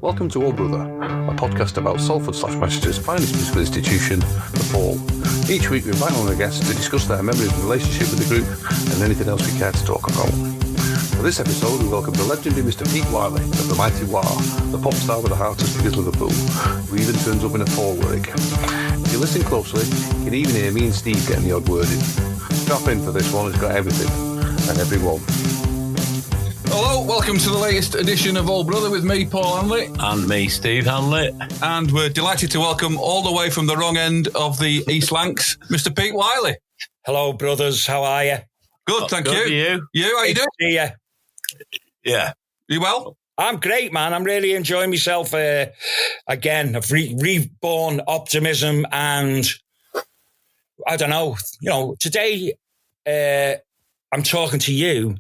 Welcome to All Brother, a podcast about Salford/Manchester's finest musical institution, The Fall. Each week we invite on a guest to discuss their memories and relationship with the group and anything else we care to talk about. For this episode we welcome the legendary Mr. Pete Wylie of the mighty Wah, the pop star with a heart as big as Liverpool, who even turns up in a Fall lyric. If you listen closely, you can even hear me and Steve getting the odd word in. Strap in for this one, it's got everything and everyone. Hello, welcome to the latest edition of All Brother with me, Paul Hanley. And me, Steve Hanley. And we're delighted to welcome all the way from the wrong end of the East Lancs, Mr. Pete Wylie. Hello, brothers. How are you? Good, thank Good you. You, how you doing? Yeah. Yeah. You well? I'm great, man. I'm really enjoying myself. Again, I've reborn optimism and I don't know. You know, today I'm talking to you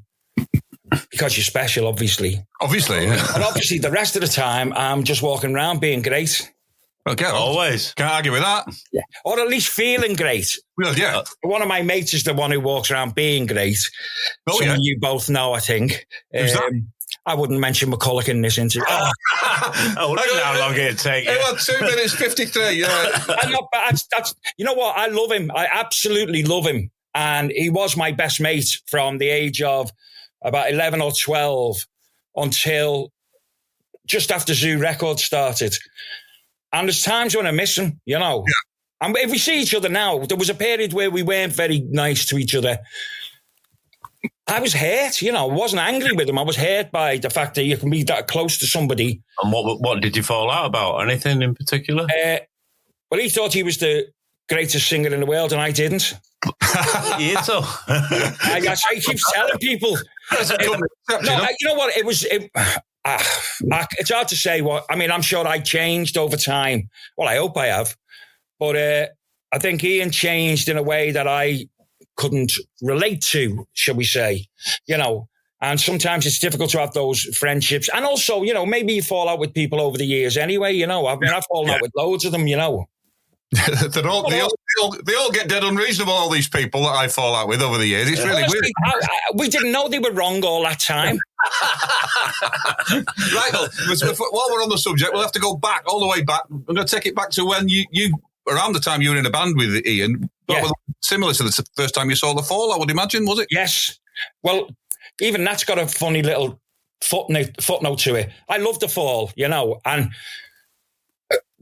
because you're special, obviously. Obviously, yeah. And obviously the rest of the time I'm just walking around being great. Okay, Always. Can't argue with that. Yeah. Or at least feeling great. Well, yeah. One of my mates is the one who walks around being great. Oh, Some yeah. of you both know, I think. Who's that? I wouldn't mention McCulloch in this interview. I wonder how long it'd take you. It was 2 minutes 53. Yeah. I know, but that's, you know what? I love him. I absolutely love him. And he was my best mate from the age of about 11 or 12 until just after Zoo Records started. And there's times when I miss him, you know. Yeah. And if we see each other now, there was a period where we weren't very nice to each other. I was hurt, you know. I wasn't angry with him. I was hurt by the fact that you can be that close to somebody. And what did you fall out about? Anything in particular? Well, he thought he was the greatest singer in the world, and I didn't. You too. I keep telling people. You know what? It's hard to say what. I mean, I'm sure I changed over time. Well, I hope I have. But I think Ian changed in a way that I couldn't relate to, shall we say. You know, and sometimes it's difficult to have those friendships. And also, you know, maybe you fall out with people over the years anyway, you know. I mean, I've fallen out with loads of them, you know. they all get dead unreasonable, all these people that I fall out with over the years. It's really weird. We didn't know they were wrong all that time. Right, well, while we're on the subject, we'll have to go back, all the way back. I'm going to take it back to when you around the time you were in a band with Ian, similar to the first time you saw The Fall, I would imagine, was it? Yes. Well, even that's got a funny little footnote to it. I love The Fall, you know, and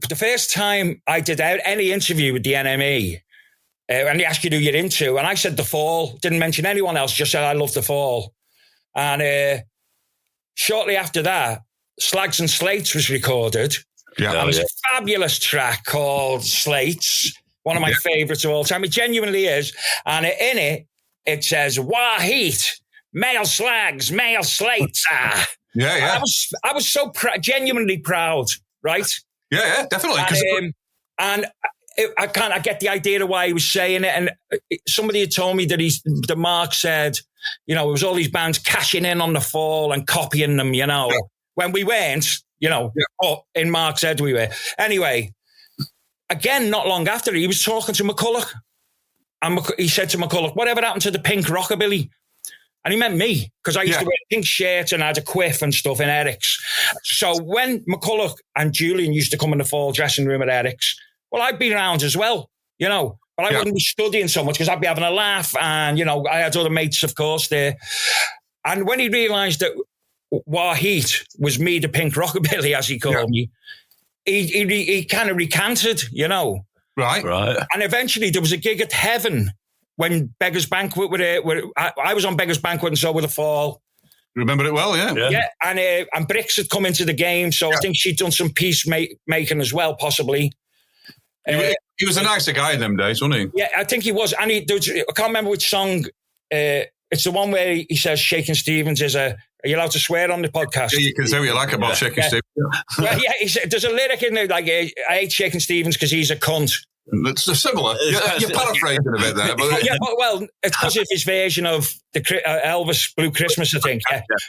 the first time I did any interview with the NME, and they asked you who you're into, and I said The Fall, didn't mention anyone else, just said I love The Fall. And shortly after that, Slags and Slates was recorded. Yeah, and there's a fabulous track called Slates, one of my favourites of all time. It genuinely is. And in it, it says, Wah Heat, male slags, male slates. Yeah. I was so genuinely proud, right? Yeah, definitely. I get the idea of why he was saying it. And somebody had told me that the Mark said, you know, it was all these bands cashing in on The Fall and copying them, you know, when we weren't, you know, but in Mark's head we were. Anyway, again, not long after, he was talking to McCulloch. And he said to McCulloch, whatever happened to the pink rockabilly? And he meant me, because I used to wear a pink shirt and I had a quiff and stuff in Eric's. So when McCulloch and Julian used to come in the Fall dressing room at Eric's, well, I'd be around as well, you know, but I wouldn't be studying so much because I'd be having a laugh. And, you know, I had other mates, of course, there. And when he realised that Wah Heat was me, the pink rockabilly, as he called me, he kind of recanted, you know. Right. And eventually there was a gig at Heaven when Beggars Banquet I was on Beggars Banquet and so were The Fall. Remember it well, yeah. Yeah, and Brix had come into the game, so I think she'd done some peace making as well, possibly. He was a nicer guy in them days, wasn't he? Yeah, I think he was. And I can't remember which song. It's the one where he says Shakin' Stevens is Are you allowed to swear on the podcast? Yeah, you can say what you like about Shakin' Stevens. Well, yeah, there's a lyric in there like, I hate Shakin' Stevens because he's a cunt. It's similar. You're paraphrasing a bit there. But yeah, well, it's because of his version of the Elvis Blue Christmas, I think.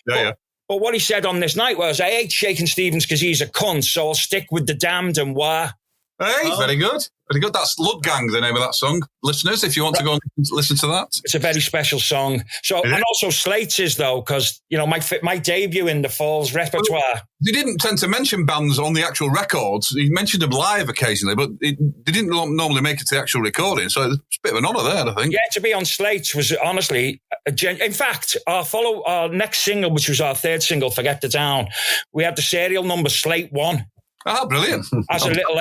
Yeah. But what he said on this night was, I hate Shakin' Stevens because he's a cunt, so I'll stick with the damned and wah. Hey, very good. Very good. That's Ludgang, the name of that song. Listeners, if you want to go and listen to that. It's a very special song. So, and also Slate's is, though, because, you know, my debut in the Falls repertoire. Well, they didn't tend to mention bands on the actual records. He mentioned them live occasionally, but they didn't normally make it to the actual recording. So it's a bit of an honour there, I think. Yeah, to be on Slate's was honestly, in fact, our next single, which was our third single, Forget the Down, we had the serial number Slate 1. Ah, brilliant. As a little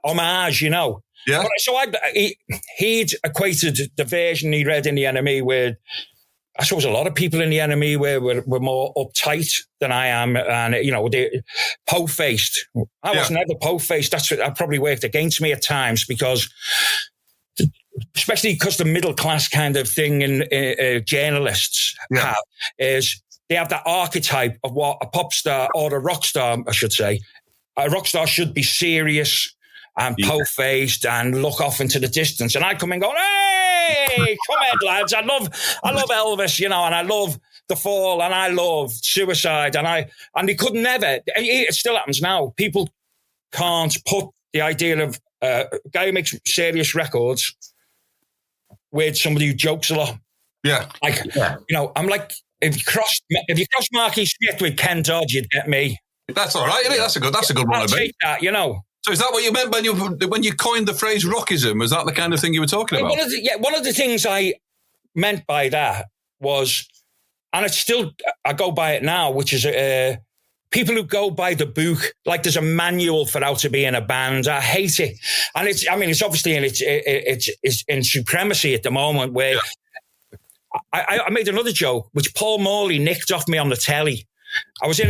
homage, you know. Yeah. So he'd equated the version he read in The Enemy with, I suppose a lot of people in The Enemy were more uptight than I am. And, you know, po-faced. I was never po-faced. That's what probably worked against me at times because, especially because the middle class kind of thing in journalists have is they have that archetype of what a pop star or a rock star, I should say. A rock star should be serious and po-faced and look off into the distance. And I come in going, hey, come ahead, lads. I love Elvis, you know, and I love The Fall and I love Suicide. And they could never, it still happens now. People can't put the idea of a guy who makes serious records with somebody who jokes a lot. Yeah. You know, I'm like, if you cross Marky Smith with Ken Dodd, you'd get me. That's all right, isn't it? That's a good one. I'll take that, you know. So is that what you meant when you coined the phrase rockism? Was that the kind of thing you were talking about? One of the things I meant by that was, and it's still, I go by it now, which is people who go by the book, like there's a manual for how to be in a band. I hate it. And it's obviously it's in supremacy at the moment where I made another joke, which Paul Morley nicked off me on the telly. I was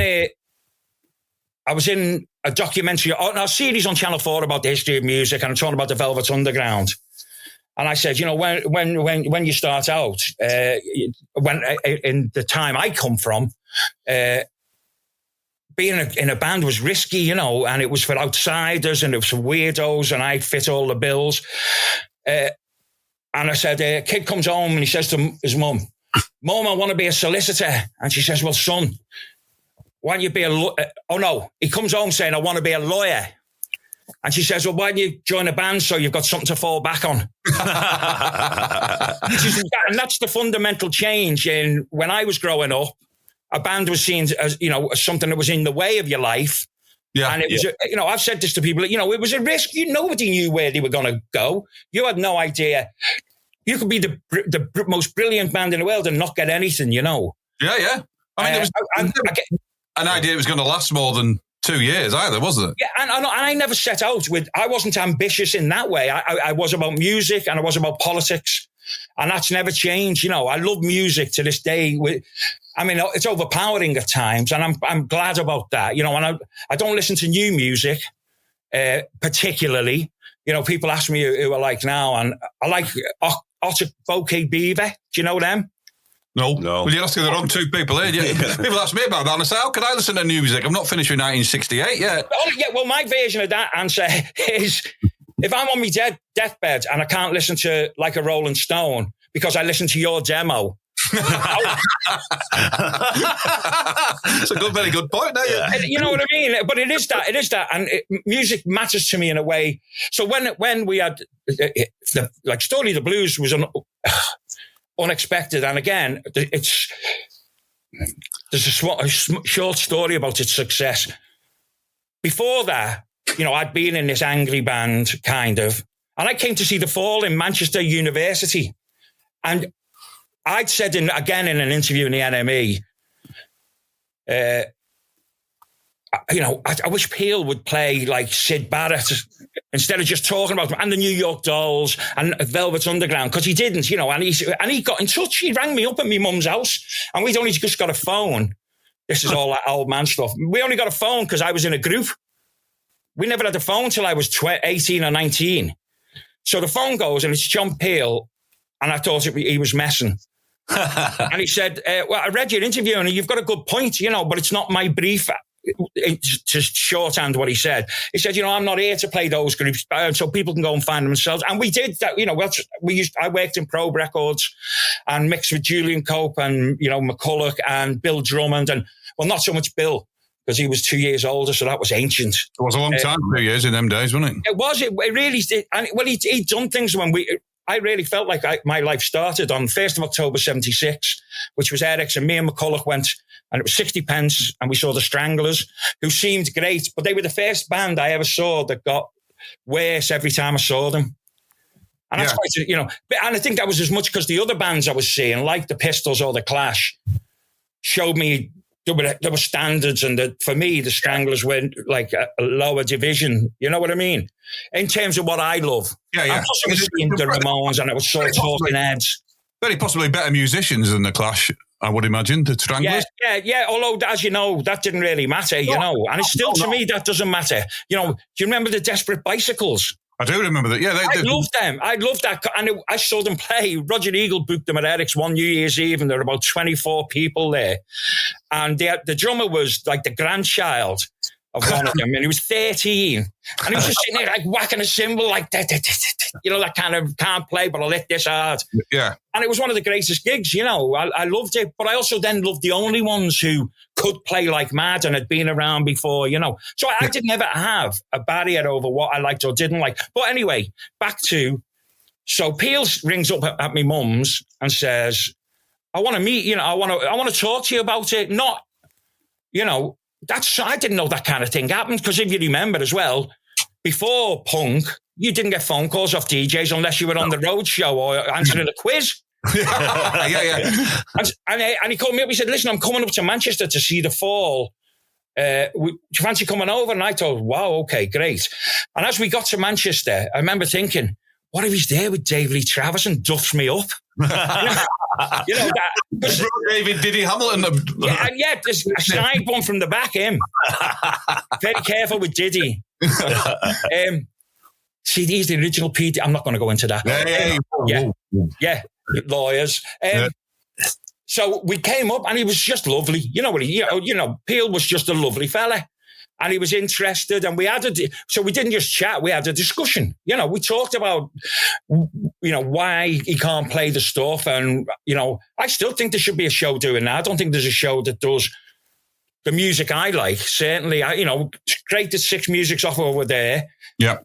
in a documentary, a series on Channel 4 about the history of music, and I'm talking about the Velvet Underground. And I said, you know, when you start out, when in the time I come from, being in a band was risky, you know, and it was for outsiders and it was for weirdos, and I fit all the bills. And I said, a kid comes home and he says to his mum, "Mum, I want to be a solicitor." And she says, "Well, son, why don't you be he comes home saying, "I want to be a lawyer." And she says, "Well, why don't you join a band so you've got something to fall back on?" And that's the fundamental change in when I was growing up. A band was seen as, you know, as something that was in the way of your life. Yeah. And it was, you know, I've said this to people, you know, it was a risk. Nobody knew where they were going to go. You had no idea. You could be the most brilliant band in the world and not get anything, you know. Yeah, yeah. I mean, an idea it was going to last more than 2 years either, wasn't it? Yeah, and I never set out with, I wasn't ambitious in that way. I was about music and I was about politics, and that's never changed. You know, I love music to this day. I mean, it's overpowering at times, and I'm glad about that. You know, and I don't listen to new music particularly. You know, people ask me who I like now, and I like Otter Bouquet Beaver. Do you know them? No. Well, you're asking the wrong two people here. People ask me about that, and I say, how can I listen to new music? I'm not finished with 1968 yet. Well, my version of that answer is, if I'm on my deathbed and I can't listen to like a Rolling Stone because I listen to your demo. It's a very good point. You know what I mean? But it is that, and music matters to me in a way. So when we had Story of the Blues was unexpected, and again, there's a short story about its success. Before that, you know, I'd been in this angry band, kind of, and I came to see The Fall in Manchester University, and I'd said again in an interview in the NME, you know, I wish Peel would play like Syd Barrett instead of just talking about them, and the New York Dolls and Velvet Underground, because he didn't, you know, and he got in touch. He rang me up at my mum's house, and we'd only just got a phone. This is all that old man stuff. We only got a phone because I was in a group. We never had a phone till I was 18 or 19. So the phone goes, and it's John Peel, and I thought he was messing. And he said, well, I read your interview and you've got a good point, you know, but it's not my brief. To shorthand what he said, you know, I'm not here to play those groups, so people can go and find themselves. And we did that, you know. I worked in Probe Records and mixed with Julian Cope and, you know, McCulloch and Bill Drummond, and well, not so much Bill, because he was 2 years older, so that was ancient. It was a long time, 2 years in them days, wasn't it? It was. It really did. And well, he'd done things when I really felt like my life started on 1st of October 76, which was Eric's, and me and McCulloch went, and it was 60 pence, and we saw the Stranglers, who seemed great, but they were the first band I ever saw that got worse every time I saw them. And that's quite, and I think that was as much because the other bands I was seeing, like the Pistols or the Clash, showed me there were standards, and for me, the Stranglers were like a lower division. You know what I mean? In terms of what I love. Yeah, yeah. I was seeing the Ramones, and I was sort of Talking Heads. Very possibly better musicians than the Clash, I would imagine, the Stranglers. Yeah. Although, as you know, that didn't really matter, and it's still, to me, that doesn't matter. Do you remember the Desperate Bicycles? I do remember that. Yeah, I loved them. I loved that. And I saw them play. Roger Eagle booked them at Eric's one New Year's Eve, and there were about 24 people there. And the drummer was like the grandchild of one of them, and he was 13. And he was just sitting there like whacking a cymbal, like, that kind of can't play, but I'll hit this hard. Yeah. And it was one of the greatest gigs, I loved it. But I also then loved the only ones who could play like mad and had been around before, So I didn't ever have a barrier over what I liked or didn't like. But anyway, back to, so Peel rings up at my mum's and says, I want to meet, I want to talk to you about it. Not, I didn't know that kind of thing happened, because if you remember as well, before punk, you didn't get phone calls off DJs unless you were on the road show or answering a quiz. yeah. And he called me up. He said, listen, I'm coming up to Manchester to see the Fall. Do you fancy coming over? And I thought, wow, okay, great. And as we got to Manchester, I remember thinking, what if he's there with Dave Lee Travis and duffs me up? David Diddy Hamilton. Yeah, there's a side one from the back, him. Very careful with Diddy. See, he's the original Pete. I'm not going to go into that. Yeah, lawyers. So we came up, and he was just lovely. Peel was just a lovely fella, and he was interested. And we so we didn't just chat; we had a discussion. We talked about, why he can't play the stuff, and I still think there should be a show doing that. I don't think there's a show that does the music I like. Certainly, it's great that Six Music's off over there. Yeah.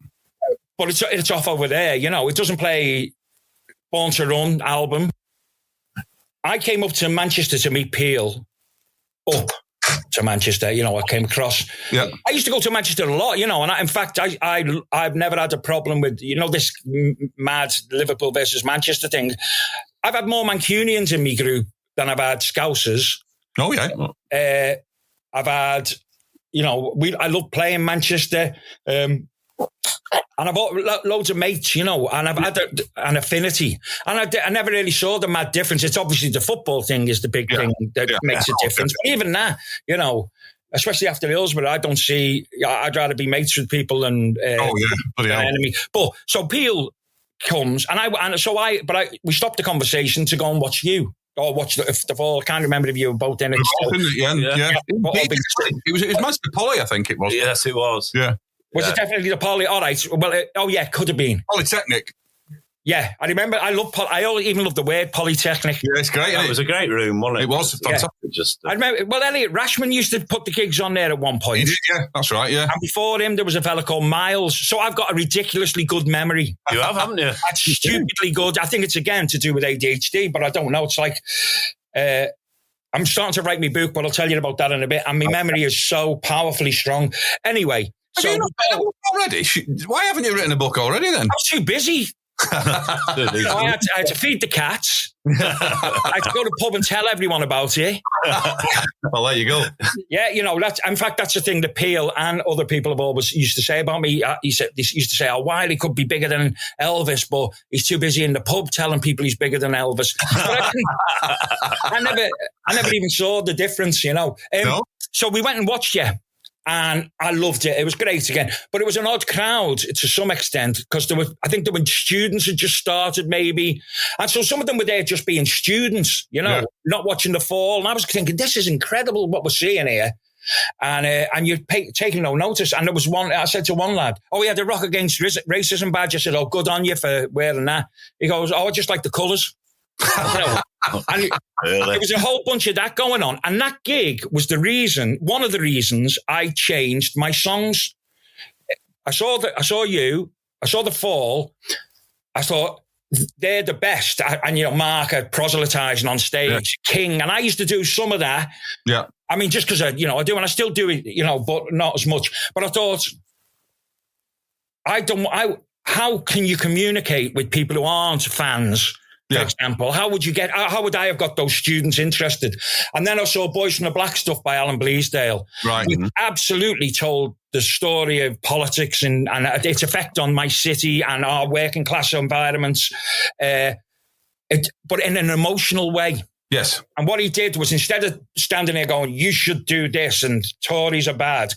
But it's off over there, it doesn't play Born to Run album. I came up to Manchester to meet Peel. Up to Manchester, I came across. Yeah. I used to go to Manchester a lot, and in fact, I've never had a problem with, this mad Liverpool versus Manchester thing. I've had more Mancunians in my group than I've had Scousers. Oh, yeah. I've had, I love playing Manchester. And I've got loads of mates, and I've had an affinity. And I never really saw the mad difference. It's obviously the football thing is the big thing that makes a difference. But even that, especially after Hillsborough, I don't see, I'd rather be mates with people than enemy. But so Peel comes, we stopped the conversation to go and watch you. Or watch the Fall. I can't remember if you were both in it. It was Master Polly, I think it was. Yes, it was. Yeah. Was it definitely the Poly? All right. Well, could have been. Polytechnic. Yeah, I remember. I even love the word Polytechnic. Yeah, it's great. It was a great room, wasn't it? It was fantastic. Yeah. I remember. Well, Elliot Rashman used to put the gigs on there at one point. He did, yeah, that's right. Yeah. And before him, there was a fella called Miles. So I've got a ridiculously good memory. You have, haven't you? That's stupidly good. I think it's again to do with ADHD, but I don't know. It's like. I'm starting to write my book, but I'll tell you about that in a bit. And my memory is so powerfully strong. Anyway. So already? Why haven't you written a book already then? I was too busy. I had to feed the cats. I had to go to the pub and tell everyone about it. Well, there you go. Yeah, that's the thing that Peel and other people have always used to say about me. He used to say, Wylie could be bigger than Elvis, but he's too busy in the pub telling people he's bigger than Elvis. I never even saw the difference, No. So we went and watched you. And I loved it. It was great again. But it was an odd crowd to some extent because I think there were students had just started maybe. And so some of them were there just being students, not watching the Fall. And I was thinking, this is incredible what we're seeing here. And you're taking no notice. And there was one, I said to one lad, he had a Rock Against Racism badge. I said, good on you for wearing that. He goes, I just like the colours. And there was a whole bunch of that going on. And that gig was one of the reasons I changed my songs. I saw you, I saw The Fall, I thought, they're the best. And, Mark are proselytizing on stage, King. And I used to do some of that. Yeah. I mean, just because I do, and I still do it, but not as much. But I thought, how can you communicate with people who aren't fans? For example, how would I have got those students interested? And then I saw Boys from the Black Stuff by Alan Bleasdale. Right. Which absolutely told the story of politics and its effect on my city and our working class environments, but in an emotional way. Yes. And what he did was, instead of standing there going, you should do this and Tories are bad,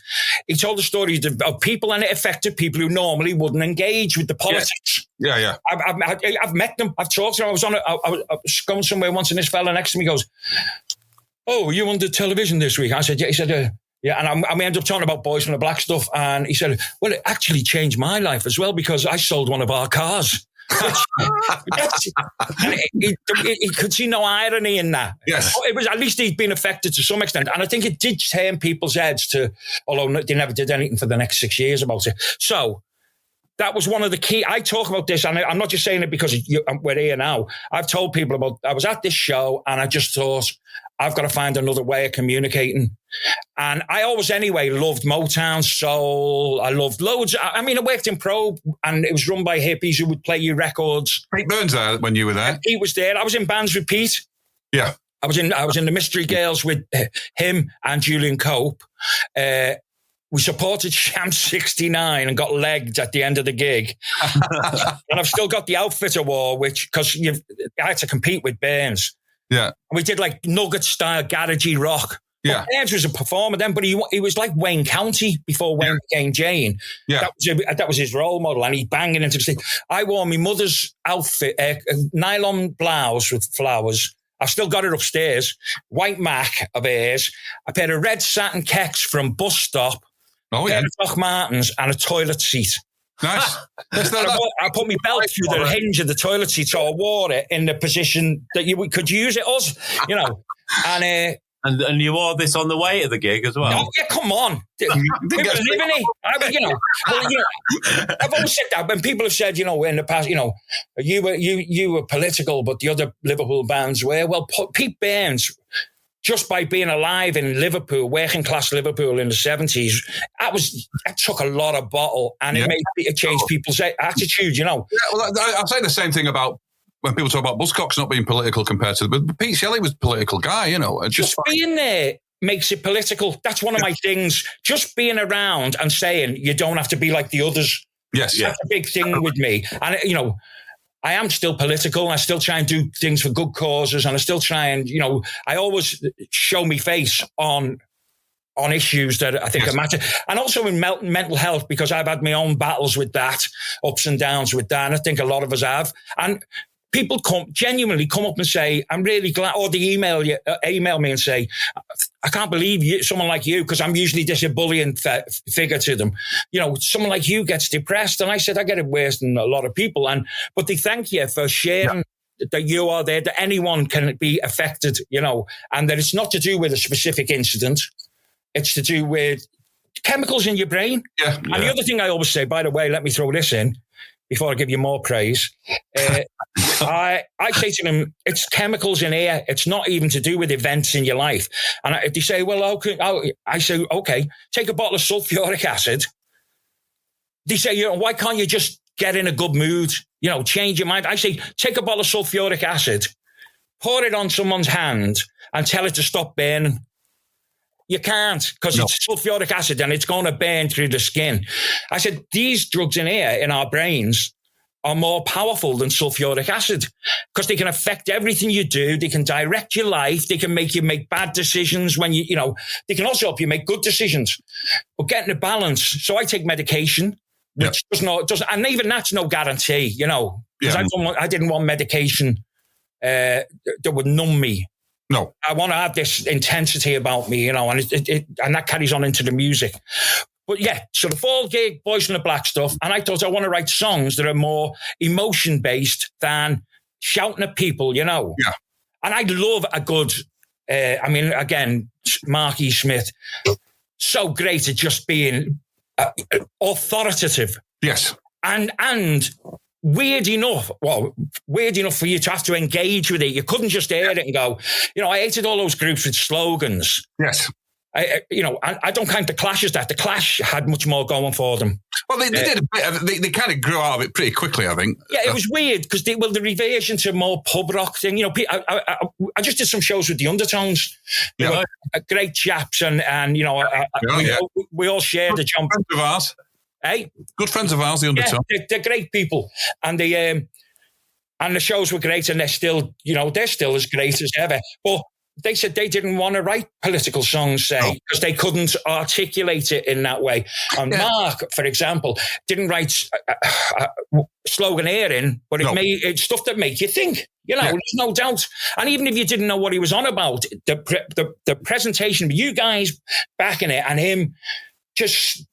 he told the stories of people, and it affected people who normally wouldn't engage with the politics. Yeah. I've met them. I've talked to them. I was going somewhere once, and this fella next to me goes, "Oh, you on the television this week?" I said, "Yeah." He said, "Yeah." And we ended up talking about Boys from the Black Stuff. And he said, "Well, it actually changed my life as well, because I sold one of our cars." He could see no irony in that. Yes. It was, at least he'd been affected to some extent. And I think it did turn people's heads to, although they never did anything for the next 6 years about it. So that was one of the key. I talk about this, and I'm not just saying it because we're here now. I've told people I was at this show, and I just thought, I've got to find another way of communicating. And I always, anyway, loved Motown, soul. I loved loads. I worked in Probe, and it was run by hippies who would play you records. Pete Burns there when you were there. Pete was there. I was in bands with Pete. Yeah. I was in the Mystery Girls with him and Julian Cope. We supported Sham 69 and got legged at the end of the gig. And I've still got the outfit I wore, because I had to compete with Burns. Yeah. And we did like Nugget style garagey rock. Yeah. Burns was a performer then, but he was like Wayne County before Wayne became Jane. Yeah. That was his role model, and he's banging into the stage. I wore my mother's outfit, a nylon blouse with flowers. I've still got it upstairs. White Mac of hers. A pair of red satin kecks from Bus Stop. Oh, yeah. Doc Martens and a toilet seat. Nice. I put my belt through the hinge of the toilet seat, so I wore it in the position that you could use it as, And you wore this on the way to the gig as well? Oh, yeah, come on. It was living it. I've always said that when people have said, in the past, you were political, but the other Liverpool bands were. Well, Pete Burns, just by being alive in Liverpool, working class Liverpool in the 70s, that took a lot of bottle, and it changed people's attitude, Yeah, well, I'll say the same thing about when people talk about Buzzcocks not being political compared to but Pete Shelley was a political guy, Just being there makes it political. That's one of my things. Just being around and saying you don't have to be like the others. Yes. That's a big thing with me. And, I am still political. I still try and do things for good causes, and I still try and, I always show me face on issues that I think are matter. And also in mental health, because I've had my own battles with that, ups and downs with that. And I think a lot of us have. And people genuinely come up and say, I'm really glad, or they email me and say, I can't believe someone like you, because I'm usually just a bullying figure to them. Someone like you gets depressed. And I said, I get it worse than a lot of people. But they thank you for sharing that you are there, that anyone can be affected, and that it's not to do with a specific incident. It's to do with chemicals in your brain. Yeah. And the other thing I always say, by the way, let me throw this in before I give you more praise. I say to them, it's chemicals in here. It's not even to do with events in your life. And if they say, well, I say, okay, take a bottle of sulfuric acid. They say, why can't you just get in a good mood? Change your mind. I say, take a bottle of sulfuric acid, pour it on someone's hand and tell it to stop burning. You can't, because it's sulfuric acid and it's going to burn through the skin. I said, these drugs in here, in our brains, are more powerful than sulfuric acid, because they can affect everything you do. They can direct your life. They can make you make bad decisions when they can also help you make good decisions. But getting a balance. So I take medication, which doesn't, and even that's no guarantee, because I didn't want medication that would numb me. No, I want to have this intensity about me, and and that carries on into the music. But so the Fall gig, Boys from the Black Stuff, and I thought I want to write songs that are more emotion based than shouting at people, you know. Yeah. And I love a good, again, Mark E. Smith, so great at just being authoritative. Yes. And weird enough for you to have to engage with it. You couldn't just hear it and go, you know, I hated all those groups with slogans. Yes. I don't count the Clash as that. The Clash had much more going for them. Well, they did a bit. They kind of grew out of it pretty quickly, I think. Yeah, it was weird because the reversion to more pub rock thing. You know, I just did some shows with the Undertones. They were great chaps, and you know, we all shared the jump. Friends of ours. Hey, good friends of ours, the Undertones. Yeah, they're great people, and the shows were great, and they're still as great as ever. But they said they didn't want to write political songs, because they couldn't articulate it in that way. And Mark, for example, didn't write sloganeering, but it's stuff that make you think. You know, there's no doubt. And even if you didn't know what he was on about, the presentation of you guys backing it and him just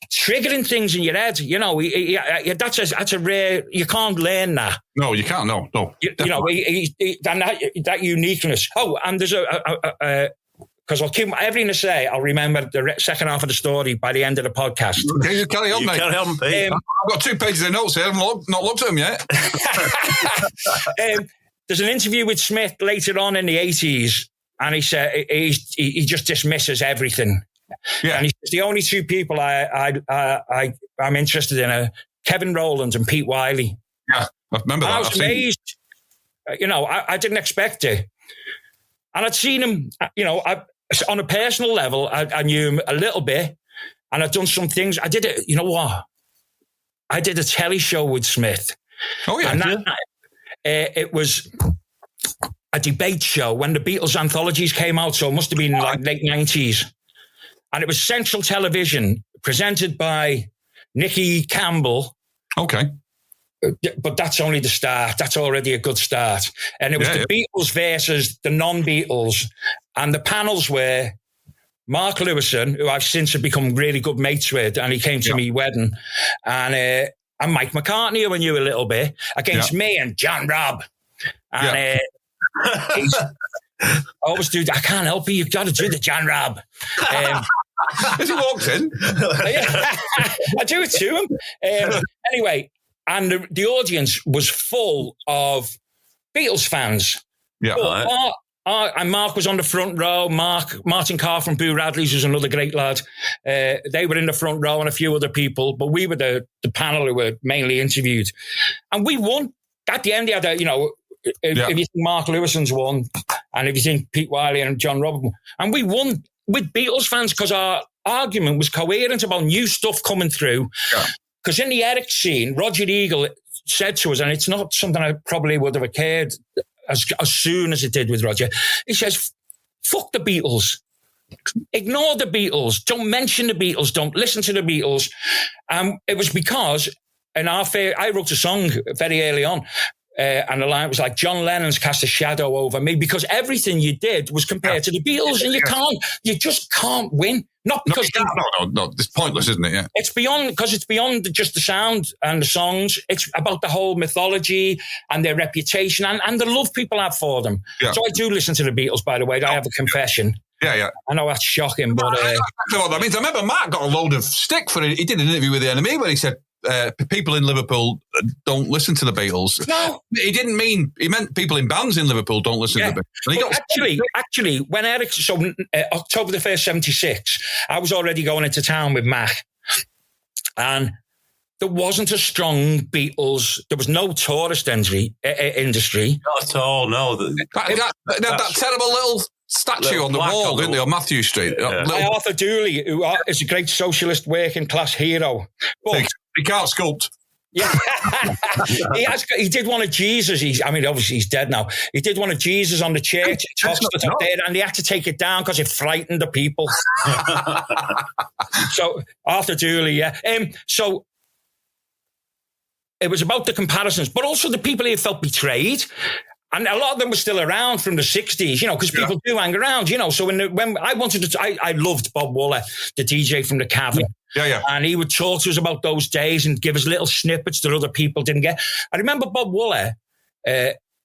triggering things in your head, you know, that's a rare. You can't learn that. No, you can't. No. You know, and that uniqueness. Oh, and there's because I'll keep everything I say. I'll remember the second half of the story by the end of the podcast. Okay, carry on, mate. Carry on, Pete. I've got 2 pages of notes here. I haven't not looked at them yet. There's an interview with Smith later on in the 80s, and he said he just dismisses everything. Yeah. And he says the only 2 people I'm interested in are Kevin Rowland and Pete Wylie. Yeah, I remember that. I was amazed. You know, I didn't expect it. And I'd seen him, you know, on a personal level, I knew him a little bit, and I'd done some things. I did it, you know what? I did a telly show with Smith. Oh, yeah. And it was a debate show when the Beatles anthologies came out, so it must have been like late 90s. And it was Central Television, presented by Nicky Campbell. Okay. But that's only the start. That's already a good start. And it was the Beatles versus the non-Beatles. And the panels were Mark Lewison, who I've since have become really good mates with, and he came to me wedding, and Mike McCartney, who I knew a little bit, against me and John Robb. And I always do, I can't help you, you've got to do the John Robb. As he walks in. I do it to him. Anyway, and the audience was full of Beatles fans. Yeah. And Mark was on the front row. Martin Carr from Boo Radley's was another great lad. They were in the front row and a few other people, but we were the panel who were mainly interviewed. And we won. At the end, they had if you think Mark Lewison's won, and if you think Pete Wylie and John Robb, and we won with Beatles fans because our argument was coherent about new stuff coming through. Because in the Eric scene, Roger Eagle said to us, and it's not something I probably would have occurred as soon as it did with Roger, he says, fuck the Beatles. Ignore the Beatles. Don't mention the Beatles. Don't listen to the Beatles. It was because I wrote a song very early on, and the line was like, John Lennon's cast a shadow over me, because everything you did was compared to the Beatles, and you just can't win. Not because no, it's pointless, isn't it? Yeah, it's beyond just the sound and the songs. It's about the whole mythology and their reputation and the love people have for them. Yeah. So I do listen to the Beatles, by the way. I have a confession. Yeah. I know that's shocking, but I don't know what that means. I remember Mark got a load of stick for it. He did an interview with the NME where he said people in Liverpool don't listen to the Beatles. No, he meant people in bands in Liverpool don't listen to the Beatles. Actually, when Eric, October the 1st, 76, I was already going into town with Mac, and there wasn't a strong Beatles. There was no tourist industry. Not at all. No, that terrible little statue on the wall, didn't they, on Matthew Street? Yeah. Arthur Dooley, who is a great socialist working class hero. But he can't sculpt. Yeah. He did one of Jesus. Obviously he's dead now. He did one of Jesus on the church there, and they had to take it down because it frightened the people. So Arthur Dooley, yeah. So it was about the comparisons, but also the people who felt betrayed. And a lot of them were still around from the 60s, because people do hang around, So when I wanted to, I loved Bob Wooler, the DJ from the Cavern. Yeah. And he would talk to us about those days and give us little snippets that other people didn't get. I remember Bob Wooler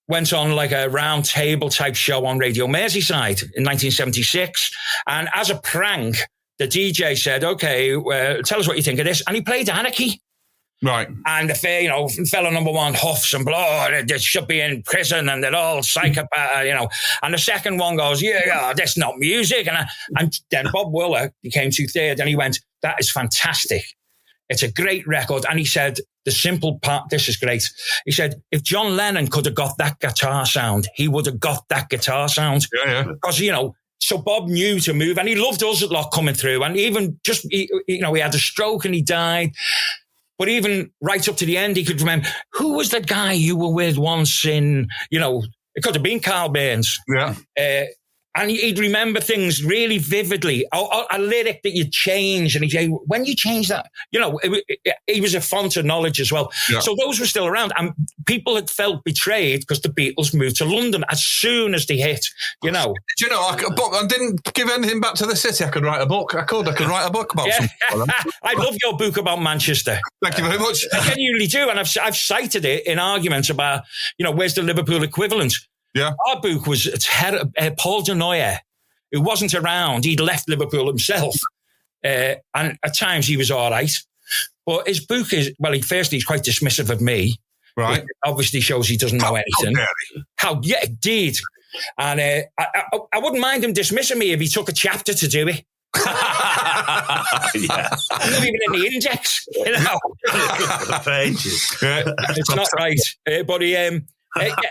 went on like a round table type show on Radio Merseyside in 1976. And as a prank, the DJ said, okay, tell us what you think of this. And he played Anarchy. Right. And the fella number one huffs and blows, they should be in prison and they're all psychopath, And the second one goes, yeah, that's not music. And then Bob Willer came to third and he went, that is fantastic. It's a great record. And he said, the simple part, this is great. He said, if John Lennon could have got that guitar sound, he would have got that guitar sound. Yeah. Because, so Bob knew to move and he loved us a lot coming through. And even just, he had a stroke and he died. But even right up to the end, he could remember, who was the guy you were with once in, it could have been Carl Burns. Yeah. And he'd remember things really vividly. A lyric that you'd change, and he'd say, when you change that, he was a font of knowledge as well. Yeah. So those were still around. And people had felt betrayed because the Beatles moved to London as soon as they hit, I didn't give anything back to the city. I could write a book. I could write a book about something. I love your book about Manchester. Thank you very much. I genuinely do. And I've cited it in arguments about, where's the Liverpool equivalent? Yeah. Our book was Paul de Neuer, who wasn't around. He'd left Liverpool himself. And at times he was all right. But his book is, he's quite dismissive of me. Right. Obviously shows he doesn't know anything. It did. And I wouldn't mind him dismissing me if he took a chapter to do it. Yeah. Not even in the index, Pages. It's not right. But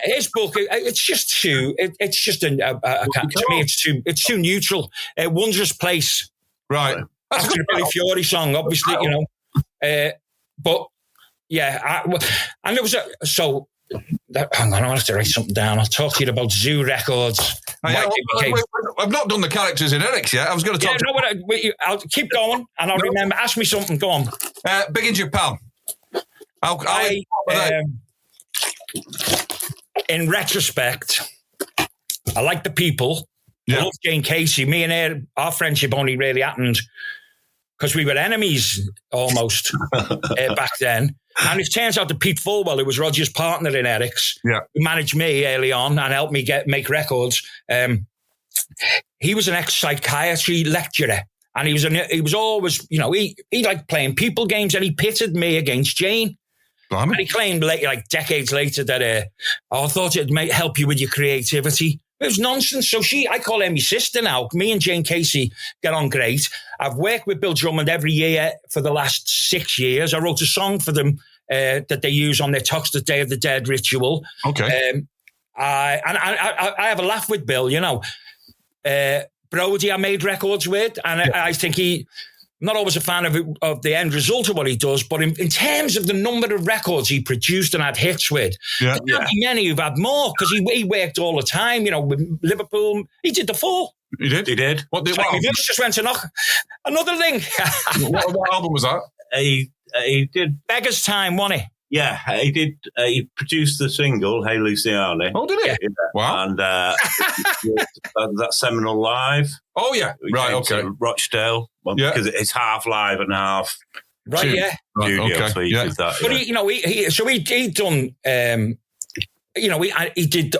his book, it's just too. It's just to me, it's too neutral. A Wondrous Place, right? That's a Billy Fiore song, obviously, but yeah, and there was hang on, I have to write something down. I'll talk to you about Zoo Records. I've not done the characters in Eric's yet. I was going to talk. I'll keep going, and I'll remember. Ask me something. Go on. Big in Japan. In retrospect, I like the people. I love Jane Casey. Me and our friendship only really happened because we were enemies almost back then. And it turns out that Pete Wylie, who was Roger's partner in Eric's, who managed me early on and helped me make records, he was an ex-psychiatry lecturer. And he was always, he liked playing people games, and he pitted me against Jane. And he claimed later, decades later, that I thought it might help you with your creativity. It was nonsense. So I call her my sister now. Me and Jane Casey get on great. I've worked with Bill Drummond every year for the last 6 years. I wrote a song for them that they use on their Toxic Day of the Dead ritual. Okay. I have a laugh with Bill, Brody I made records with, and I think I'm not always a fan of the end result of what he does, but in terms of the number of records he produced and had hits with, there can't be many who've had more, because he worked all the time, with Liverpool. He did the full. He did? What just went to knock another thing. what album was that? He did Beggar's Time, wasn't he? Yeah, he did. He produced the single "Hey Luciano." Oh, did he? Yeah. Wow! And that Seminole Live. Oh yeah, right. Okay. Rochdale, because it's half live and half. Right. Yeah. Studio, okay. So he did that. But he'd done. He did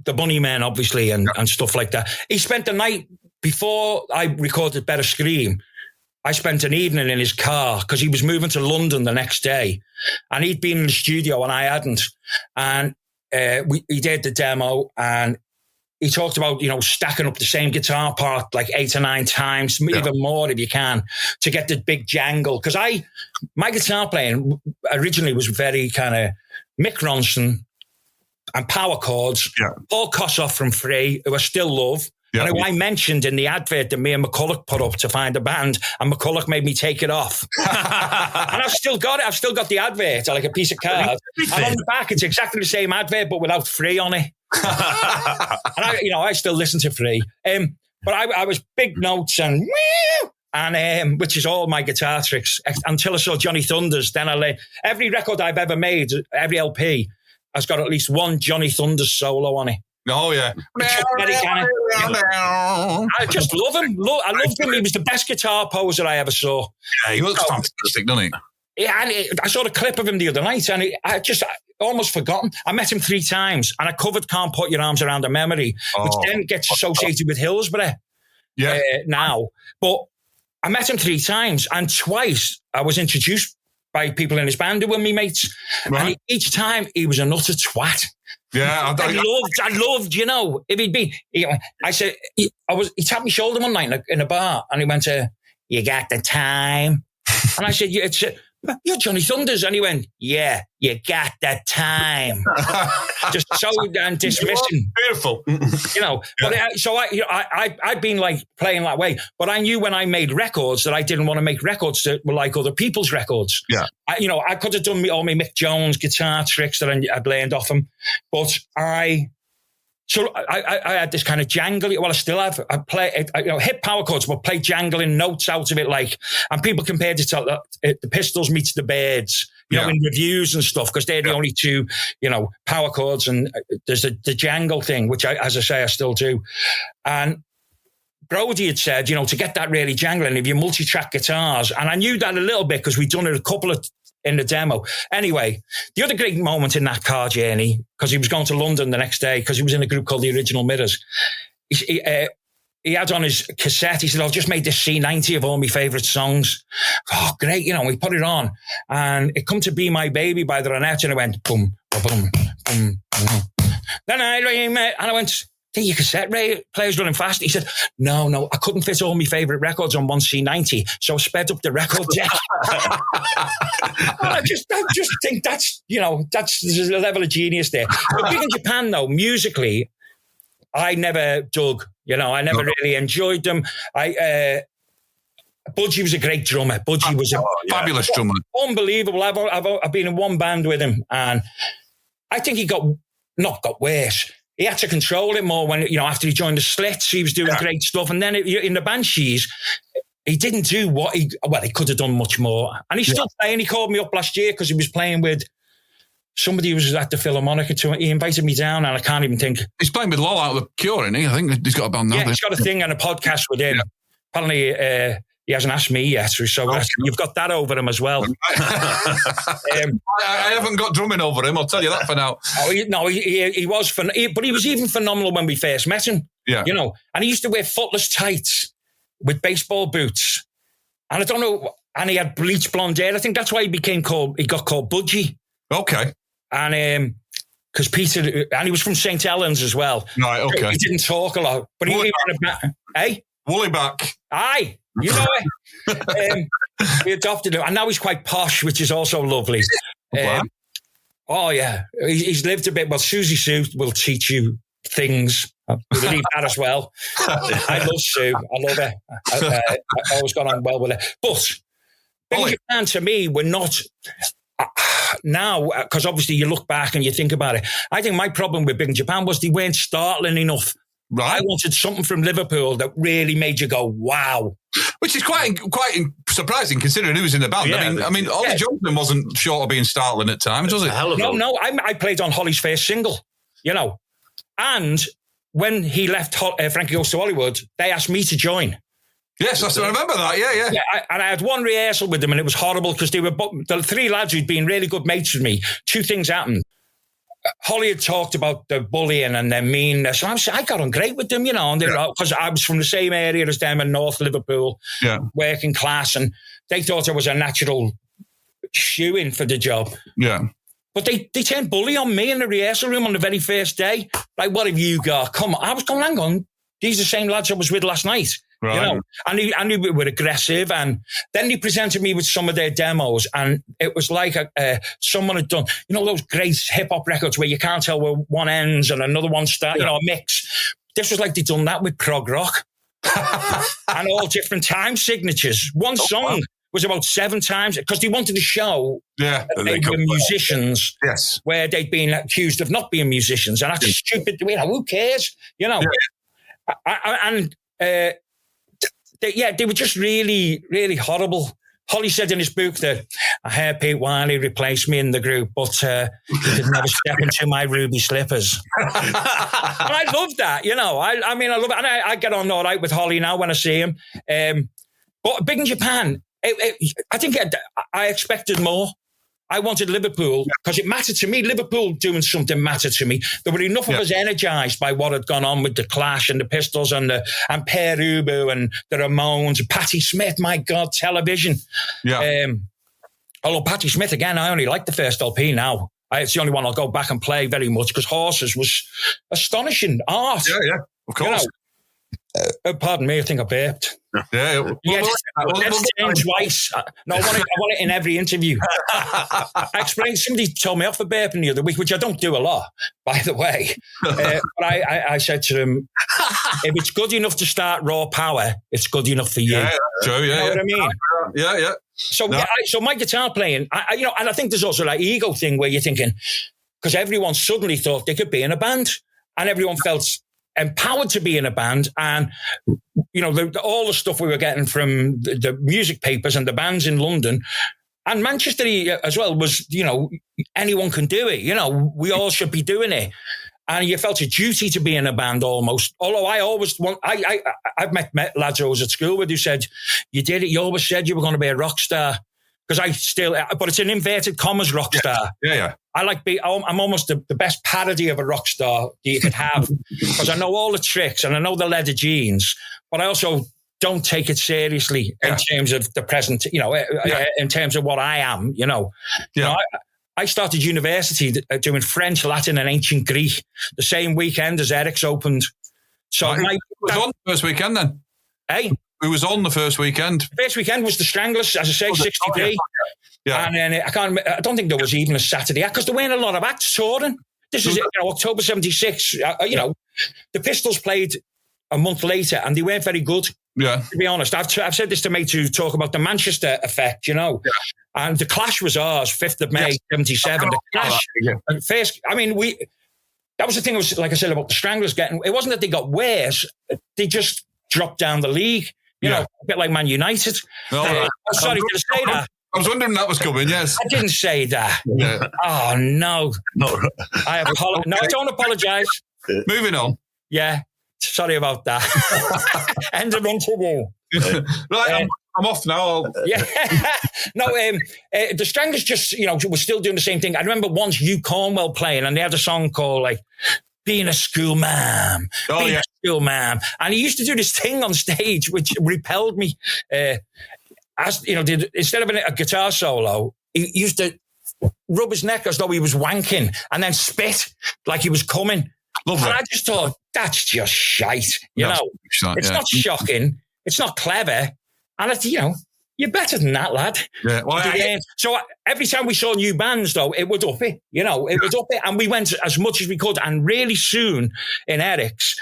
the Bunny Man, obviously, and stuff like that. He spent the night before I recorded Better Scream. I spent an evening in his car because he was moving to London the next day, and he'd been in the studio and I hadn't. And he did the demo, and he talked about, stacking up the same guitar part like 8 or 9 times, even more if you can, to get the big jangle. Because my guitar playing originally was very kind of Mick Ronson and power chords. Yeah. Paul Kossoff from Free, who I still love. And who I mentioned in the advert that me and McCulloch put up to find a band, and McCulloch made me take it off. And I've still got it. I've still got the advert, like a piece of card. And on the back, it's exactly the same advert, but without Free on it. And I still listen to Free. But I was big notes and which is all my guitar tricks until I saw Johnny Thunders. Then every record I've ever made, every LP, has got at least one Johnny Thunders solo on it. Oh, yeah. I just love him. I loved him. He was the best guitar poser I ever saw. Yeah, he looks fantastic, doesn't he? Yeah, and I saw a clip of him the other night, and almost forgotten. I met him 3 times, and I covered "Can't Put Your Arms Around a Memory," which then gets associated with Hillsborough now. But I met him 3 times, and twice I was introduced by people in his band who were me mates. Right. And each time he was an utter twat. Yeah, I loved, you know, if he'd be. I said, he tapped my shoulder one night in a bar, and he went, "You got the time?" And I said, "Yeah, you're Johnny Thunders," and he went, "Yeah, you got the time." Just so dismissing. Beautiful, you know. Yeah. But I'd been like playing that way, but I knew when I made records that I didn't want to make records that were like other people's records. Yeah, I could have done all my Mick Jones guitar tricks that I'd learned off him, but I had this kind of jangly. Well, I still have. I play, hit power chords, but play jangling notes out of it. And people compared it to the Pistols meets the Byrds, you know, in reviews and stuff, because they're the only 2, power chords. And there's the jangle thing, which as I say, I still do. And Brody had said, to get that really jangling, if you multi-track guitars, and I knew that a little bit because we'd done it a couple of in the demo. Anyway, the other great moment in that car journey, because he was going to London the next day, because he was in a group called the Original Mirrors. He had on his cassette, he said, "I've just made this C90 of all my favourite songs." Oh, great, we put it on. And it come to Be My Baby by the Ronettes, and it went, boom, boom, boom, boom. Then I went, "Your cassette player's running fast." He said, No, I couldn't fit all my favourite records on one C90, so I sped up the record jack. I just think that's there's a level of genius there. But Big in Japan, though, musically, I never dug. I never really enjoyed them. Budgie was a great drummer. Budgie was a fabulous drummer, unbelievable. I've been in one band with him, and I think he got worse. He had to control it more when, after he joined the Slits, he was doing great stuff. And then in the Banshees, he didn't do he could have done much more. And he's still playing. He called me up last year because he was playing with somebody who was at the Philharmonic. He invited me down, and I can't even think. He's playing with Lola out of The Cure, isn't he? I think he's got a band now. Yeah, he's got a thing and a podcast with him. Yeah. Apparently, he hasn't asked me yet, so you've got that over him as well. I haven't got drumming over him, I'll tell you that for now. He was but he was even phenomenal when we first met him. Yeah. And he used to wear footless tights with baseball boots. And I don't know, and he had bleach blonde hair. I think that's why he got called Budgie. Okay. And because Peter, and he was from St. Helens as well. Right, okay. He didn't talk a lot. But Woollyback. Aye. We adopted him, and now he's quite posh, which is also lovely. Oh yeah, he's lived a bit. Well, Susie Sue will teach you things. We'll leave that as well. I love Sue. I love her. I always got on well with her. But Big Japan, to me, we're not now, because obviously you look back and you think about it. I think my problem with Big Japan was they weren't startling enough. Right. I wanted something from Liverpool that really made you go, wow. Which is quite surprising considering who was in the band. Yeah, I mean, Ollie Johnson wasn't short of being startling at times, was it? No. I played on Holly's first single, And when he left Frankie Goes to Hollywood, they asked me to join. Yes, I remember that. Yeah. And I had one rehearsal with them, and it was horrible because they were the 3 lads who'd been really good mates with me. 2 things happened. Holly had talked about the bullying and their meanness. And I got on great with them, because I was from the same area as them in North Liverpool, working class, and they thought I was a natural shoe-in for the job. Yeah. But they turned bully on me in the rehearsal room on the very first day. Like, what have you got? Come on. I was going, hang on. These are the same lads I was with last night. Right. And they were aggressive, and then they presented me with some of their demos, and it was like someone had done, those great hip hop records where you can't tell where one ends and another one starts, a mix. This was like they'd done that with prog rock, and all different time signatures. One song was about 7 times because they wanted to show that they were musicians, where they'd been accused of not being musicians, and that's stupid. Who cares? They were just really, really horrible. Holly said in his book that I heard Pete Wylie replaced me in the group, but he could never step into my ruby slippers. And I love that, I mean, I love it. And I get on all right with Holly now when I see him. But Big in Japan, I think I expected more. I wanted Liverpool because it mattered to me. Liverpool doing something mattered to me. There were enough of us energised by what had gone on with the Clash and the Pistols and Per Ubu and the Ramones, Patti Smith. My God, television. Yeah. Although Patti Smith, again, I only like the first LP now. It's the only one I'll go back and play very much because Horses was astonishing art. Yeah, of course. Pardon me, I think I burped. Yeah. Twice. No, I want it in every interview. I explained, somebody told me off for burping the other week, which I don't do a lot, by the way. But I said to them, if it's good enough to start Raw Power, it's good enough for you. Yeah, true, you know what I mean? Yeah. So, so my guitar playing, and I think there's also that ego thing where you're thinking, because everyone suddenly thought they could be in a band, and everyone felt empowered to be in a band, and all the stuff we were getting from the music papers and the bands in London and Manchester as well was, anyone can do it. We all should be doing it, and you felt a duty to be in a band almost. Although I've met lads I was at school with who said, "You did it. You always said you were going to be a rock star." Because but it's an inverted commas rock star. Yeah. I'm almost the best parody of a rock star you could have because I know all the tricks and I know the leather jeans, but I also don't take it seriously in terms of the present, in terms of what I am, I started university doing French, Latin and ancient Greek the same weekend as Eric's opened. So it was on the first weekend then? Hey? Who was on the first weekend? The first weekend was the Stranglers, as I say, 60p. Yeah. And then I don't think there was even a Saturday act because there weren't a lot of acts touring. This is October 76. The Pistols played a month later and they weren't very good. Yeah. To be honest, I've said this to mates who talk about the Manchester effect, Yeah. And the Clash was ours, 5th of May, 77. The Clash. First, that was the thing, like I said, about the Stranglers it wasn't that they got worse, they just dropped down the league. A bit like Man United. I'm sorry to say that. I was wondering that was coming, yes. I didn't say that. Yeah. Oh, no. I don't apologise. Moving on. Yeah. Sorry about that. End of interview. Right, I'm off now. No, the Stranglers just, were still doing the same thing. I remember once Hugh Cornwell playing and they had a song called Being a School Ma'am. A School Ma'am. And he used to do this thing on stage which repelled me. Instead of a guitar solo, he used to rub his neck as though he was wanking and then spit like he was coming. Lovely. And I just thought, that's just shite. It's not shocking. It's not clever. And it's, you're better than that, lad. Yeah. Well, so every time we saw new bands, though, it would up it. It would up it. And we went as much as we could. And really soon in Eric's,